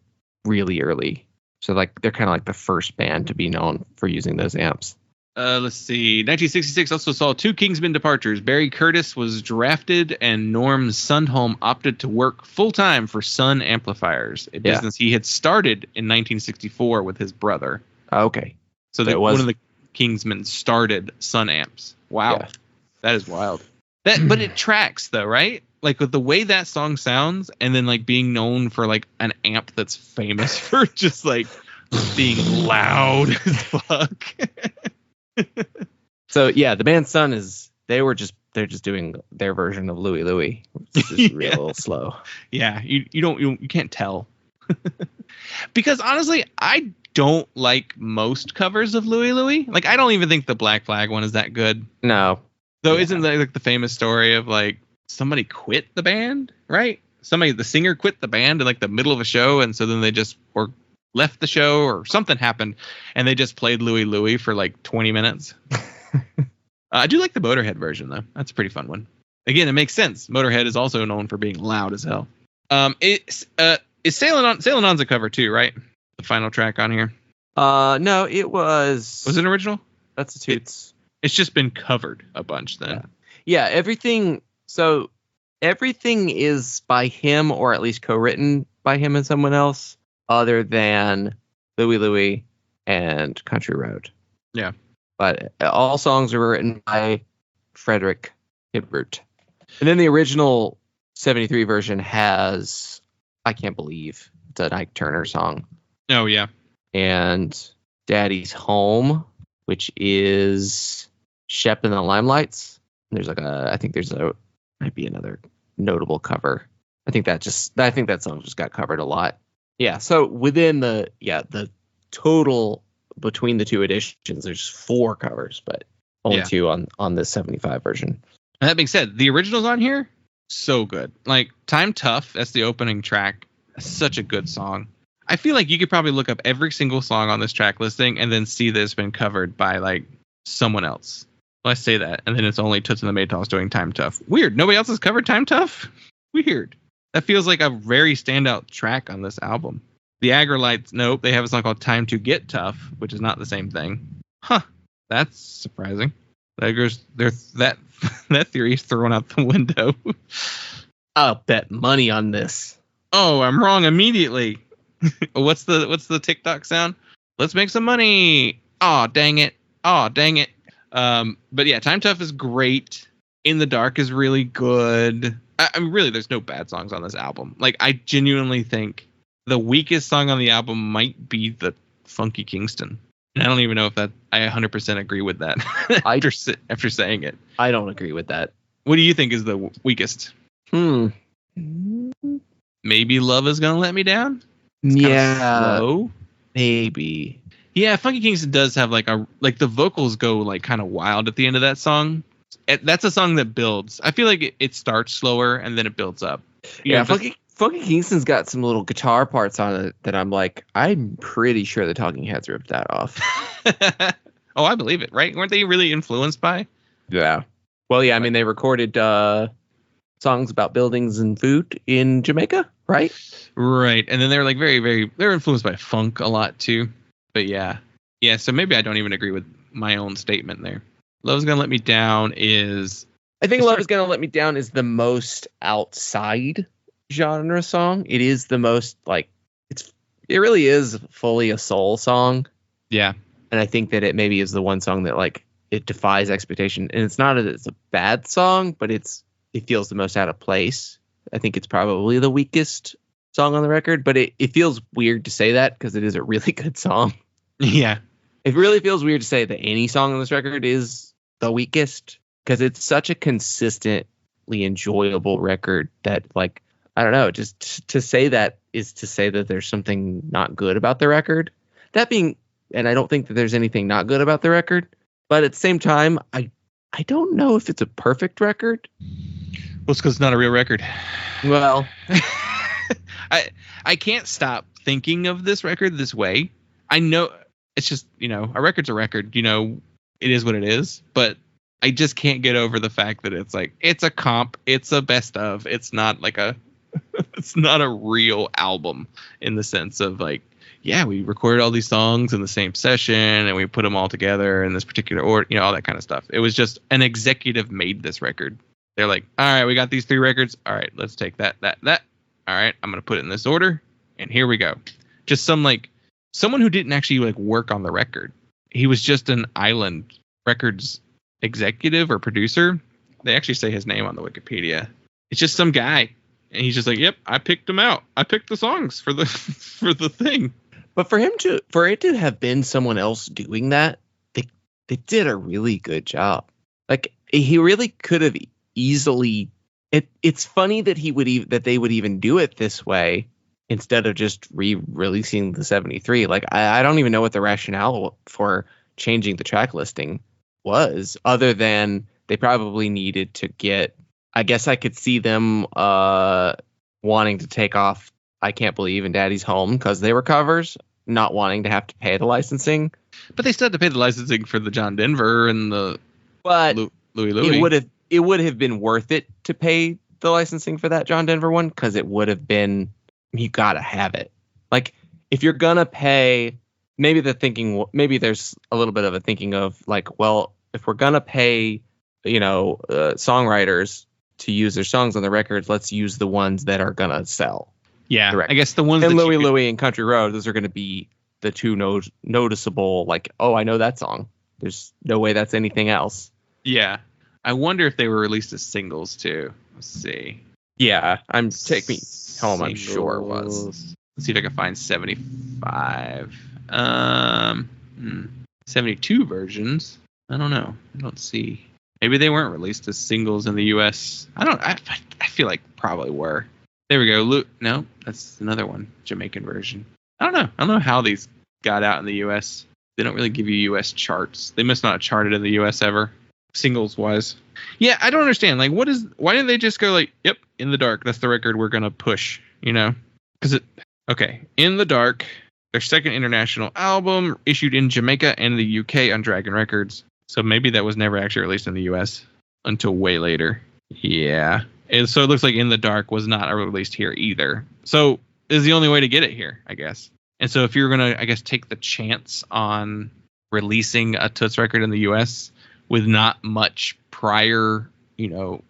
really early. So like they're kind of like the first band to be known for using those amps. Let's see. 1966 also saw two Kingsmen departures. Barry Curtis was drafted and Norm Sundholm opted to work full-time for Sun Amplifiers, a business he had started in 1964 with his brother. Okay. So one of the Kingsmen started Sun Amps. Wow. Yeah. That is wild. But it tracks though, right? Like with the way that song sounds, and then like being known for like an amp that's famous for just like being loud as fuck. So yeah, the band Sun they're just doing their version of Louie Louie. It's just real slow. Yeah, you can't tell. Because honestly, I don't like most covers of Louie Louie. Like I don't even think the Black Flag one is that good. No. Though isn't that like the famous story of like somebody quit the band, right? The singer quit the band in like the middle of a show, and so then they just left the show or something happened, and they just played Louie Louie for like 20 minutes. I do like the Motorhead version though. That's a pretty fun one. Again, it makes sense. Motorhead is also known for being loud as hell. It's Sailin' On's a cover too, right? The final track on here. No, it was. Was it original? That's the Toots. It's just been covered a bunch then. Yeah, everything. So everything is by him, or at least co-written by him and someone else, other than Louie Louie and Country Road. Yeah. But all songs were written by Frederick Hibbert. And then the original 73 version has I Can't Believe. It's an Ike Turner song. Oh, yeah. And Daddy's Home, which is Shep and the Limelights. There's might be another notable cover. I think that song just got covered a lot. Yeah, so within the total between the two editions, there's 4 covers, but only 2 on the 75 version. And that being said, the original's on here, so good. Like Time Tough, that's the opening track. Such a good song. I feel like you could probably look up every single song on this track listing and then see that it's been covered by like someone else. Well, I say that, and then it's only Toots and the Maytals doing Time Tough. Weird. Nobody else has covered Time Tough? Weird. That feels like a very standout track on this album. The Agrolites, nope, they have a song called Time to Get Tough, which is not the same thing. Huh. That's surprising. That theory is thrown out the window. I'll bet money on this. Oh, I'm wrong immediately. What's the TikTok sound? Let's make some money. Aw, dang it. Aw, dang it. But yeah, Time Tough is great. In the Dark is really good. I mean, really, there's no bad songs on this album. Like, I genuinely think the weakest song on the album might be the Funky Kingston. And I don't even know if I 100% agree with that after saying it. I don't agree with that. What do you think is the weakest? Maybe Love Is Gonna Let Me Down? Yeah. Slow. Maybe. Yeah, Funky Kingston does have the vocals go like kind of wild at the end of that song. That's a song that builds. I feel like it starts slower and then it builds up. Funky Kingston's got some little guitar parts on it that I'm pretty sure the Talking Heads ripped that off. Oh, I believe it, right? Weren't they really influenced by? Yeah. Well, yeah, I mean, they recorded songs about buildings and food in Jamaica, right? Right. And then they're like they're influenced by funk a lot too. But yeah. Yeah, so maybe I don't even agree with my own statement there. Love's Gonna Let Me Down is... I think Love Is Gonna Let Me Down is the most outside genre song. It is the most, like, it really is fully a soul song. Yeah. And I think that it maybe is the one song that, like, it defies expectation. And it's not that it's a bad song, but it feels the most out of place. I think it's probably the weakest song on the record, but it feels weird to say that because it is a really good song. Yeah. It really feels weird to say that any song on this record is the weakest because it's such a consistently enjoyable record that, like, I don't know, just to say that is to say that there's something not good about the record. And I don't think that there's anything not good about the record, but at the same time, I don't know if it's a perfect record. Well, it's because it's not a real record. Well, I can't stop thinking of this record this way. I know it's just, a record's a record, it is what it is, but I just can't get over the fact that it's like, it's a comp, it's a best of, it's not like it's not a real album in the sense of like, yeah, we recorded all these songs in the same session and we put them all together in this particular order, all that kind of stuff. It was just an executive made this record. They're like, all right, we got these 3 records. All right, let's take that. All right, I'm going to put it in this order. And here we go. Just someone who didn't actually work on the record. He was just an Island Records executive or producer. They actually say his name on the Wikipedia. It's just some guy. And he's just like, yep, I picked them out. I picked the songs for the thing. But for it to have been someone else doing that, they did a really good job. Like, he really could have easily. It's funny that they would even do it this way instead of just re-releasing the 73. Like, I don't even know what the rationale for changing the track listing was, other than they probably needed to get. I guess I could see them wanting to take off I Can't Believe in Daddy's Home because they were covers, not wanting to have to pay the licensing. But they still had to pay the licensing for the John Denver and the Louie. It would have been worth it to pay the licensing for that John Denver one because it would have been, you got to have it. Like, if you're going to pay, maybe there's a little bit of a thinking of like, well, if we're going to pay, songwriters to use their songs on the records, let's use the ones that are going to sell. Yeah, I guess the ones and Louie and Country Road, those are going to be the two noticeable, like, oh, I know that song. There's no way that's anything else. Yeah. I wonder if they were released as singles too. Let's see. Yeah, Take Me Home, I'm sure it was. Let's see if I can find 75. 72 versions. I don't know. I don't see. Maybe they weren't released as singles in the US. I feel like probably were. There we go. No, that's another one. Jamaican version. I don't know how these got out in the US. They don't really give you US charts. They must not have charted in the US ever. Singles wise. Yeah, I don't understand. Like, why didn't they just go like, yep, In the Dark, that's the record we're gonna push, because In the Dark, their second international album, issued in Jamaica and the UK on Dragon Records. So maybe that was never actually released in the US until way later. Yeah. And so it looks like In the Dark was not released here either. So is the only way to get it here, I guess. And so if you're gonna, I guess, take the chance on releasing a Toots record in the US with not much prior,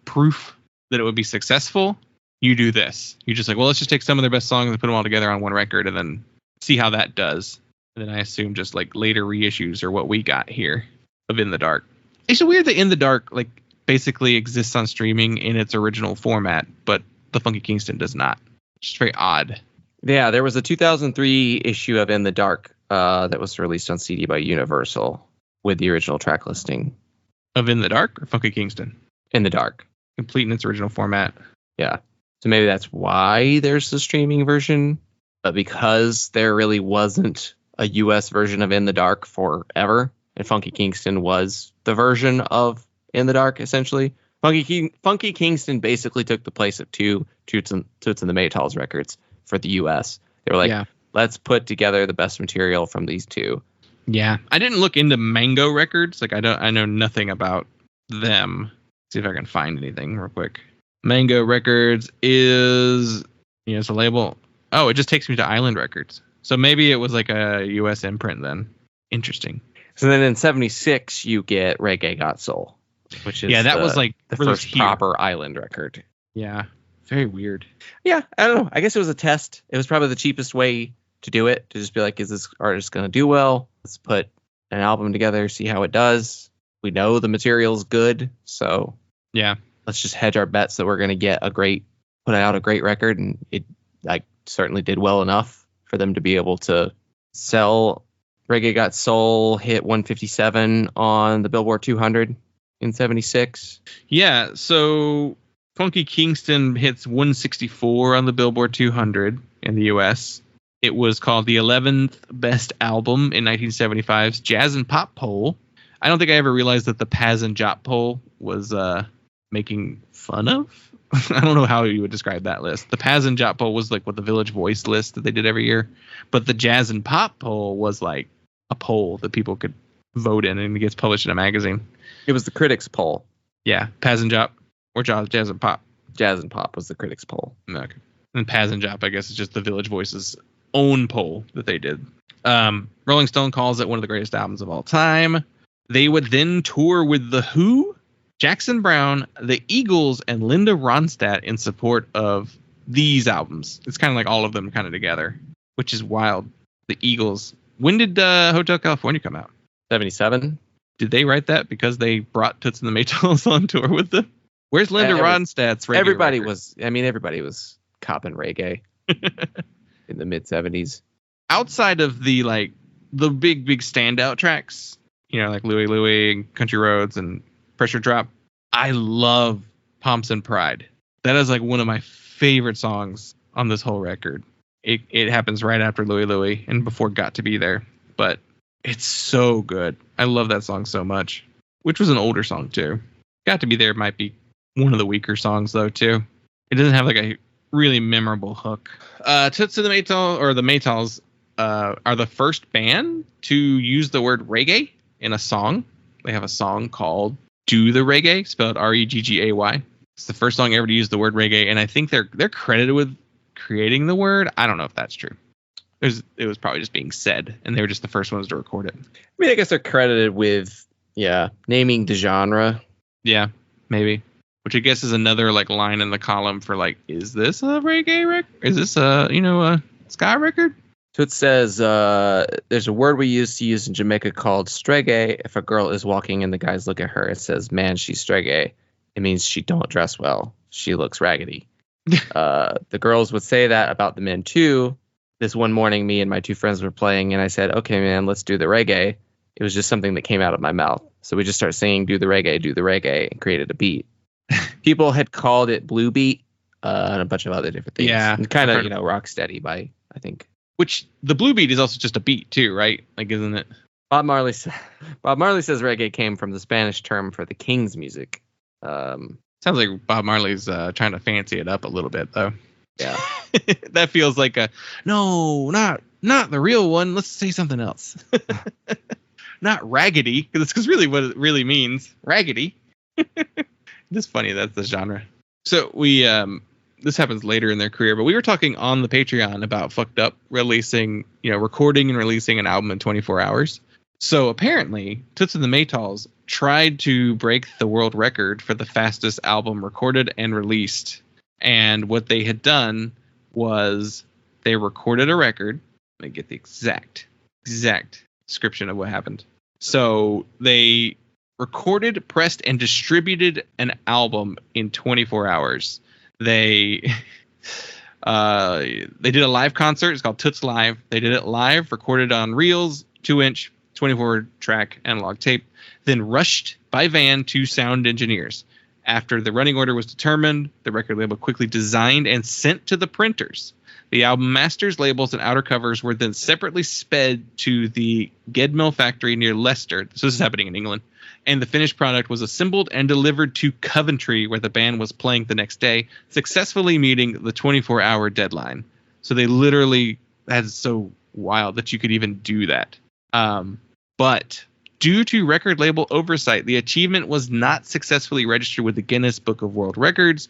proof that it would be successful, you do this. You're just like, well, let's just take some of their best songs and put them all together on one record and then see how that does. And then I assume just like later reissues or what we got here of In the Dark. It's so weird that In the Dark like basically exists on streaming in its original format, but the Funky Kingston does not. It's just very odd. Yeah, there was a 2003 issue of In the Dark that was released on CD by Universal with the original track listing. Of In the Dark or Funky Kingston? In the Dark. Complete in its original format. Yeah. So maybe that's why there's the streaming version. But because there really wasn't a US version of In the Dark forever, and Funky Kingston was the version of In the Dark, essentially. Funky Kingston basically took the place of two Toots and the Maytals records for the US. They were like, let's put together the best material from these two. Yeah. I didn't look into Mango Records. Like I know nothing about them. See if I can find anything real quick. Mango Records is, it's a label. Oh, it just takes me to Island Records. So maybe it was like a US imprint then. Interesting. So then in 76, you get Reggae Got Soul, which is that was like the first proper Island record. Yeah. Very weird. Yeah, I don't know. I guess it was a test. It was probably the cheapest way to do it, to just be like, is this artist going to do well? Let's put an album together, see how it does. We know the material's good, so yeah, let's just hedge our bets that we're going to put out a great record, and it certainly did well enough for them to be able to sell. Reggae Got Soul hit 157 on the Billboard 200 in 76. Yeah, so Funky Kingston hits 164 on the Billboard 200 in the US. It was called the 11th best album in 1975's Jazz and Pop poll. I don't think I ever realized that the Paz and Jop poll was making fun of. I don't know how you would describe that list. The Paz and Jop poll was like what the Village Voice list that they did every year. But the Jazz and Pop poll was like a poll that people could vote in, and it gets published in a magazine. It was the critics poll. Yeah, Paz and Jop or Jazz and Pop. Jazz and Pop was the critics poll. Okay. And Paz and Jop, I guess, is just the Village Voice's own poll that they did. Rolling Stone calls it one of the greatest albums of all time. They would then tour with The Who, Jackson Browne, The Eagles, and Linda Ronstadt in support of these albums. It's kind of like all of them kind of together, which is wild. The Eagles. When did Hotel California come out? 77. Did they write that because they brought Toots and the Maytals on tour with them? Where's Linda Ronstadt's reggae Everybody record? was copping reggae in the mid 70s. Outside of the big standout tracks, like Louie Louie and Country Roads and Pressure Drop, I love Pomps and Pride. That is like one of my favorite songs on this whole record. It happens right after Louie Louie and before Got to Be There, but it's so good. I love that song so much, which was an older song too. Got to Be There might be one of the weaker songs though too. It doesn't have like a really memorable hook. Toots and the Maytals, or the Maytals, are the first band to use the word reggae in a song. They have a song called Do the Reggae, spelled Reggay. It's the first song ever to use the word reggae, and I think they're credited with creating the word. I don't know if that's true. It was probably just being said, and they were just the first ones to record it. I mean, I guess they're credited with, naming the genre. Yeah, maybe. Which I guess is another like line in the column for like, is this a reggae record? Is this a ska record? So it says there's a word we used to use in Jamaica called stregay. If a girl is walking and the guys look at her, it says, man, she's stregay. It means she don't dress well. She looks raggedy. The girls would say that about the men too. This one morning, me and my two friends were playing, and I said, okay, man, let's do the reggae. It was just something that came out of my mouth. So we just started singing, do the reggae, and created a beat. People had called it blue beat and a bunch of other different things. Yeah. Kind of rock steady by, I think. Which the blue beat is also just a beat too, right? Like, isn't it? Bob Marley says reggae came from the Spanish term for the king's music. Sounds like Bob Marley's trying to fancy it up a little bit, though. Yeah. That feels like no, not the real one. Let's say something else. Not raggedy, because really what it really means. Raggedy. It's funny that's the genre. So we this happens later in their career, but we were talking on the Patreon about Fucked Up releasing, recording and releasing an album in 24 hours. So apparently, Toots and the Maytals tried to break the world record for the fastest album recorded and released. And what they had done was they recorded a record. Let me get the exact description of what happened. So they recorded, pressed, and distributed an album in 24 hours. They did a live concert. It's called Toots Live. They did it live, recorded on reels, 2-inch, 24-track analog tape, then rushed by van to sound engineers. After the running order was determined, the record label quickly designed and sent to the printers. The album masters, labels, and outer covers were then separately sped to the Gedmill factory near Leicester. So this is happening in England. And the finished product was assembled and delivered to Coventry, where the band was playing the next day, successfully meeting the 24-hour deadline. So they literally, that's so wild that you could even do that. But due to record label oversight, the achievement was not successfully registered with the Guinness Book of World Records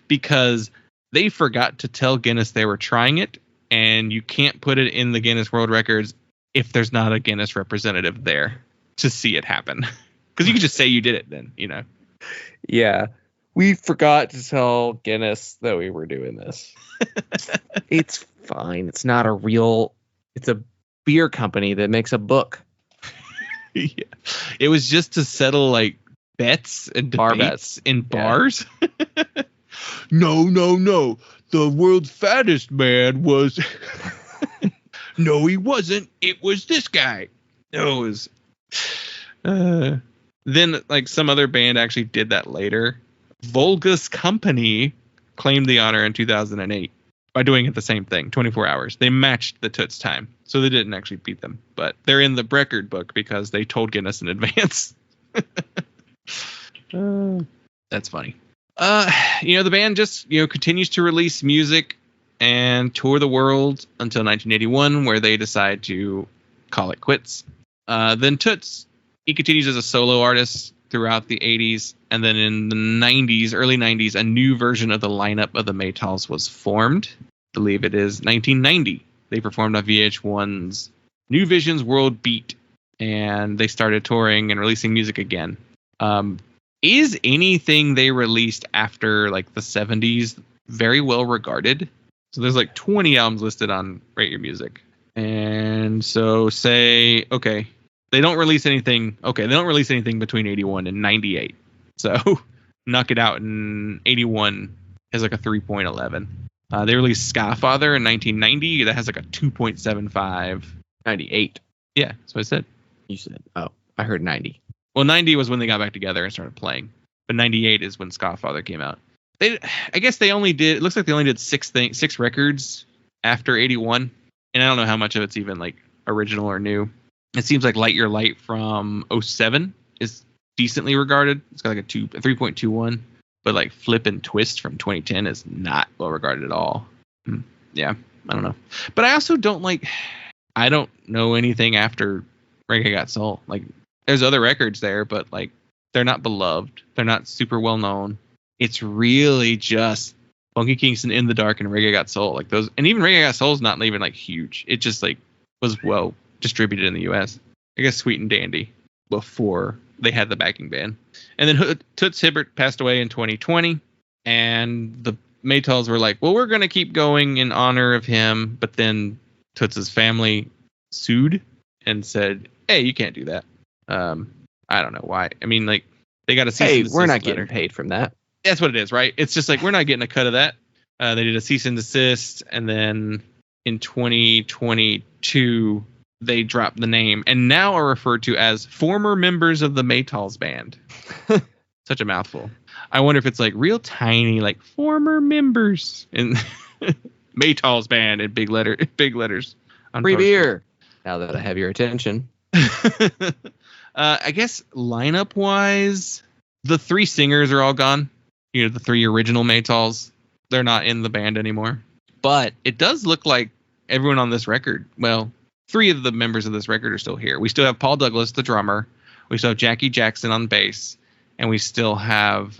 because they forgot to tell Guinness they were trying it, and you can't put it in the Guinness World Records if there's not a Guinness representative there to see it happen. Because you can just say you did it then, you know. Yeah. We forgot to tell Guinness that we were doing this. It's fine. It's not a real... It's a beer company that makes a book. Yeah. It was just to settle, like, bets and debates in bars. Yeah. No. The world's fattest man was... No, he wasn't. It was this guy. No, it was... Then, like, some other band actually did that later. Volga's Company claimed the honor in 2008 by doing it the same thing, 24 hours. They matched the Toots time, so they didn't actually beat them. But they're in the record book because they told Guinness in advance. That's funny. The band just, continues to release music and tour the world until 1981, where they decide to call it quits. Then Toots, he continues as a solo artist throughout the 80s, and then in the 90s, early 90s, a new version of the lineup of the Maytals was formed. I believe it is 1990. They performed on VH1's New Vision's World Beat, and they started touring and releasing music again. Is anything they released after like the 70s very well regarded? So there's like 20 albums listed on Rate Your Music. And so say, okay, they don't release anything. Okay, they don't release anything between 81 and 98. So Knock It Out in 81 has like a 3.11. They released Skyfather in 1990. That has like a 2.75. 98. Yeah, that's what I said. You said, oh, I heard 90. Well, 90 was when they got back together and started playing. But 98 is when Skyfather came out. I guess they only did, it looks like they only did six records after 81. And I don't know how much of it's even like original or new. It seems like Light Your Light from 07 is decently regarded. It's got like a 3.21. But like Flip and Twist from 2010 is not well regarded at all. Yeah, I don't know. But I also I don't know anything after Reggae Got Soul. Like, there's other records there, but like they're not beloved. They're not super well known. It's really just Funky Kingston, In the Dark, and Reggae Got Soul. Like those, and even Reggae Got Soul is not even like huge. It just like was well distributed in the U.S. I guess Sweet and Dandy before they had the backing band. And then Toots Hibbert passed away in 2020, and the Maytals were like, well, we're going to keep going in honor of him. But then Toots' family sued and said, hey, you can't do that. I don't know why. I mean, like, they got a cease and desist we're not letter. getting paid from that. That's what it is, right? It's just like, we're not getting a cut of that. They did a cease and desist, and then in 2022, they dropped the name and now are referred to as former members of the Maytals band. Such a mouthful. I wonder if it's like real tiny, like former members in Maytals band in big letters. Free beer. Now that I have your attention. I guess lineup wise, the three singers are all gone. The three original Maytals, they're not in the band anymore. But it does look like everyone on this record, well, three of the members of this record are still here. We still have Paul Douglas, the drummer. We still have Jackie Jackson on bass. And we still have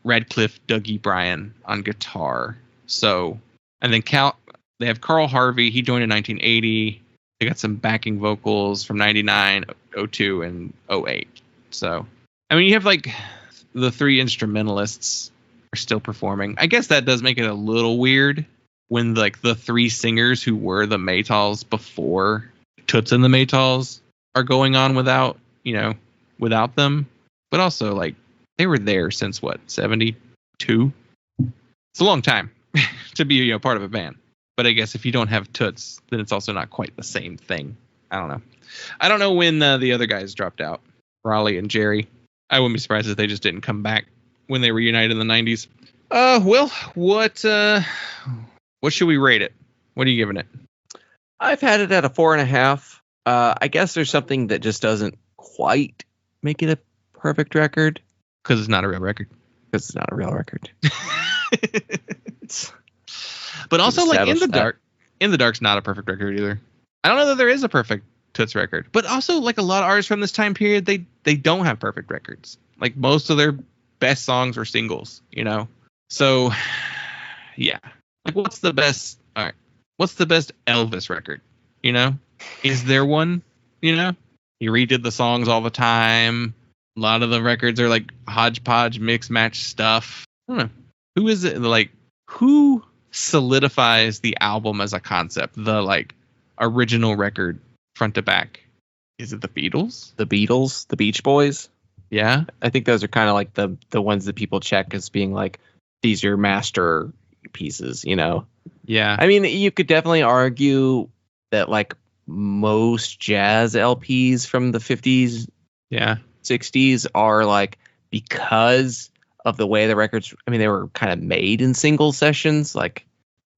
Radcliffe Dougie Bryan on guitar. So, and then they have Carl Harvey. He joined in 1980. They got some backing vocals from 99, 02, and 08. So, I mean, you have like the three instrumentalists are still performing. I guess that does make it a little weird when like the three singers who were the Maytals before Toots and the Maytals are going on without them. but also like they were there since what, 72? It's a long time to be part of a band. But I guess if you don't have Toots, then it's also not quite the same thing. I don't know. I don't know when the other guys dropped out, Raleigh and Jerry. I wouldn't be surprised if they just didn't come back when they reunited in the 90s. Well, what should we rate it? What are you giving it? I've had it at a 4.5. I guess there's something that just doesn't quite make it a perfect record. Because it's not a real record. Because it's not a real record. But also, like, In the that. Dark. In the Dark's not a perfect record either. I don't know that there is a perfect Toots record. But also, like, a lot of artists from this time period, they don't have perfect records. Like, most of their best songs are singles, So, yeah. Like, what's the best Elvis record? Is there one? He redid the songs all the time. A lot of the records are like hodgepodge, mix match stuff. I don't know. Who is it? Like, who solidifies the album as a concept? The like original record front to back. Is it the Beatles? The Beatles, the Beach Boys. Yeah. I think those are kind of like the ones that people check as being like, these are master pieces, Yeah. I mean, you could definitely argue that like most jazz LPs from the 50s, Yeah. 60s are like, because of the way the records, I mean, they were kind of made in single sessions, like,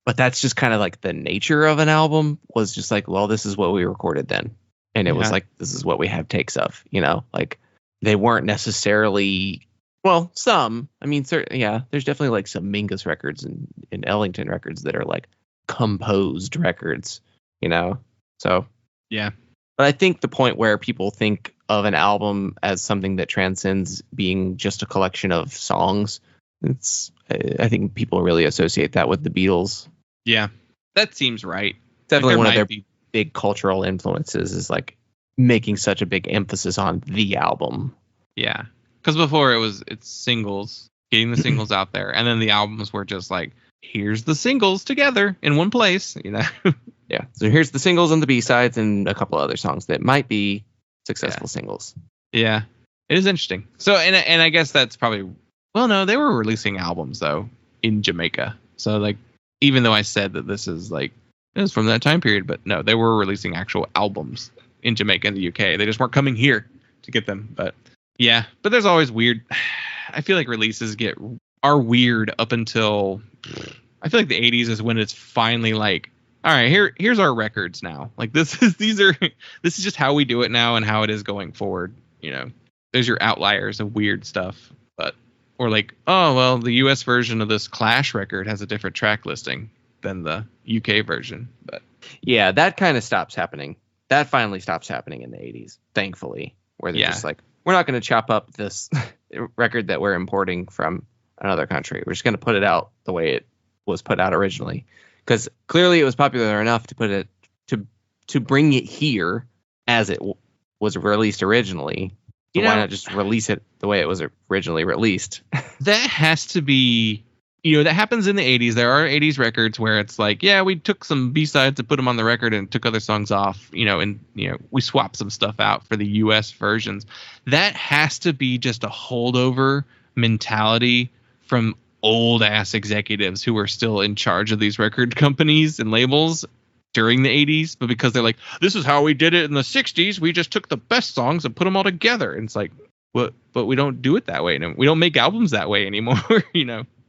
but that's just kind of like the nature of an album was just like, well, this is what we recorded then. And it was like, this is what we have takes of, like they weren't necessarily, well, some, I mean, there's definitely like some Mingus records and Ellington records that are like composed records, so. Yeah. But I think the point where people think of an album as something that transcends being just a collection of songs, I think people really associate that with the Beatles. Yeah. That seems right. Definitely like one of their big cultural influences is like making such a big emphasis on the album. Yeah. Because before it's singles, getting the singles out there. And then the albums were just like, here's the singles together in one place, Yeah. So here's the singles and the B-sides and a couple other songs that might be successful singles. Yeah. It is interesting. So, and I guess that's probably, well, no, they were releasing albums though in Jamaica. So like, even though I said that this is like, it was from that time period, but no, they were releasing actual albums in Jamaica and the UK. They just weren't coming here to get them. But yeah, but there's always weird. I feel like releases are weird up until, I feel like the 80s is when it's finally like, all right, here's our records now. Like this is just how we do it now and how it is going forward. There's your outliers of weird stuff, or like, oh, well, the US version of this Clash record has a different track listing than the UK version. But yeah, that kind of stops happening. That finally stops happening in the 80s, thankfully, where they're just like, we're not going to chop up this record that we're importing from another country. We're just going to put it out the way it was put out originally. Because clearly it was popular enough to put it to bring it here as it was released originally. So why not just release it the way it was originally released? That has to be, that happens in the 80s. There are 80s records where it's like, yeah, we took some B-sides and put them on the record and took other songs off, and we swapped some stuff out for the US versions. That has to be just a holdover mentality from old ass executives who were still in charge of these record companies and labels during the 80s, but because they're like, this is how we did it in the 60s, we just took the best songs and put them all together. And it's like, but we don't do it that way. We don't make albums that way anymore.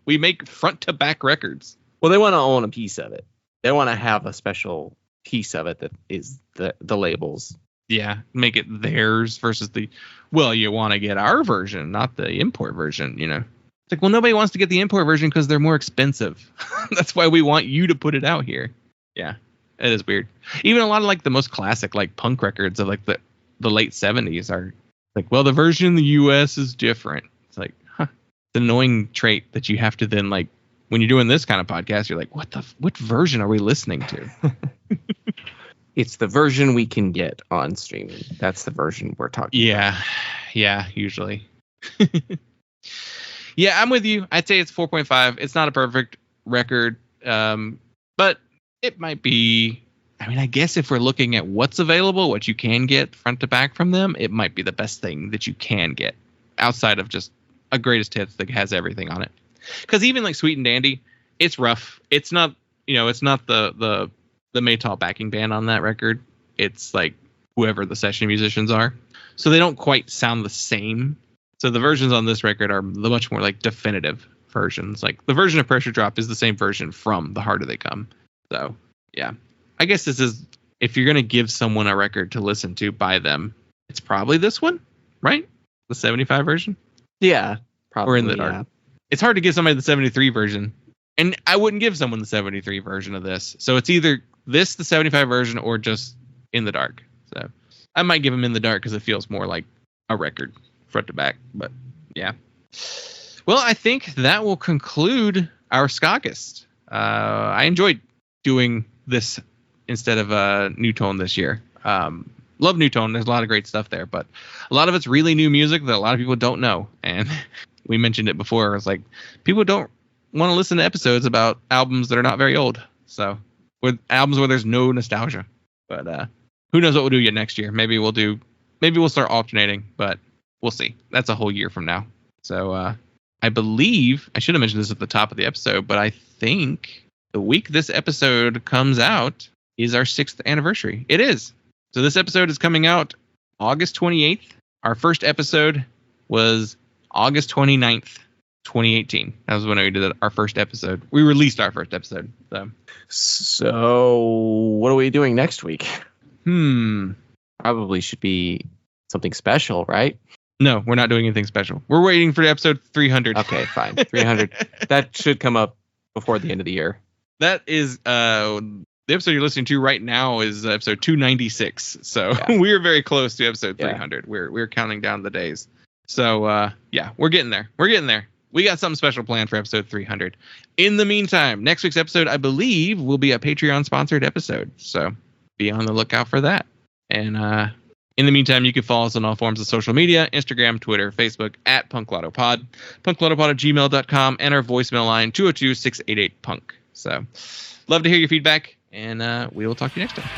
We make front to back records. Well, they want to own a piece of it. They want to have a special piece of it that is the labels. Yeah, make it theirs versus you want to get our version, not the import version, It's like, well, nobody wants to get the import version because they're more expensive. That's why we want you to put it out here. Yeah, it is weird. Even a lot of like the most classic like punk records of like the late 70s are like, well, the version in the US is different. It's like, it's an annoying trait that you have to then like, when you're doing this kind of podcast, you're like, what version are we listening to? It's the version we can get on streaming. That's the version we're talking about. Yeah, usually. Yeah, I'm with you. I'd say it's 4.5. It's not a perfect record, but it might be. I mean, I guess if we're looking at what's available, what you can get front to back from them, it might be the best thing that you can get outside of just a greatest hits that has everything on it. Because even like Sweet and Dandy, it's rough. It's not, it's not the Maytal backing band on that record. It's like whoever the session musicians are. So they don't quite sound the same. So the versions on this record are the much more like definitive versions. Like the version of Pressure Drop is the same version from The Harder They Come. So yeah, I guess this is, if you're going to give someone a record to listen to by them, it's probably this one, right? The 75 version? Yeah, probably. Or In the Dark. It's hard to give somebody the 73 version. And I wouldn't give someone the 73 version of this. So it's either this, the 75 version, or just In the Dark. So I might give them In the Dark because it feels more like a record front to back. But yeah. Well, I think that will conclude our SKAUGUST. I enjoyed doing this instead of New Tone this year. Love New Tone. There's a lot of great stuff there, but a lot of it's really new music that a lot of people don't know. And we mentioned it before. It's like people don't want to listen to episodes about albums that are not very old. So with albums where there's no nostalgia. But who knows what we'll do yet next year? Maybe we'll start alternating, but we'll see. That's a whole year from now. So I believe I should have mentioned this at the top of the episode, but I think the week this episode comes out is our 6th anniversary. It is. So this episode is coming out August 28th. Our first episode was August 29th, 2018. That was when we did our first episode. We released our first episode. So what are we doing next week? Probably should be something special, right? No, we're not doing anything special. We're waiting for episode 300. Okay, fine. 300. That should come up before the end of the year. That is the episode you're listening to right now is episode 296. So yeah. We're very close to episode 300. Yeah. We're counting down the days. So yeah, we're getting there. We got something special planned for episode 300. In the meantime, next week's episode, I believe, will be a Patreon sponsored episode. So be on the lookout for that. And in the meantime, you can follow us on all forms of social media: Instagram, Twitter, Facebook, at punklotopod, punklotopod@gmail.com, and our voicemail line 202-688-PUNK. So love to hear your feedback, and we will talk to you next time.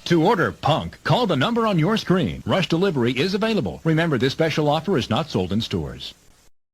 To order Punk, call the number on your screen. Rush delivery is available. Remember, this special offer is not sold in stores.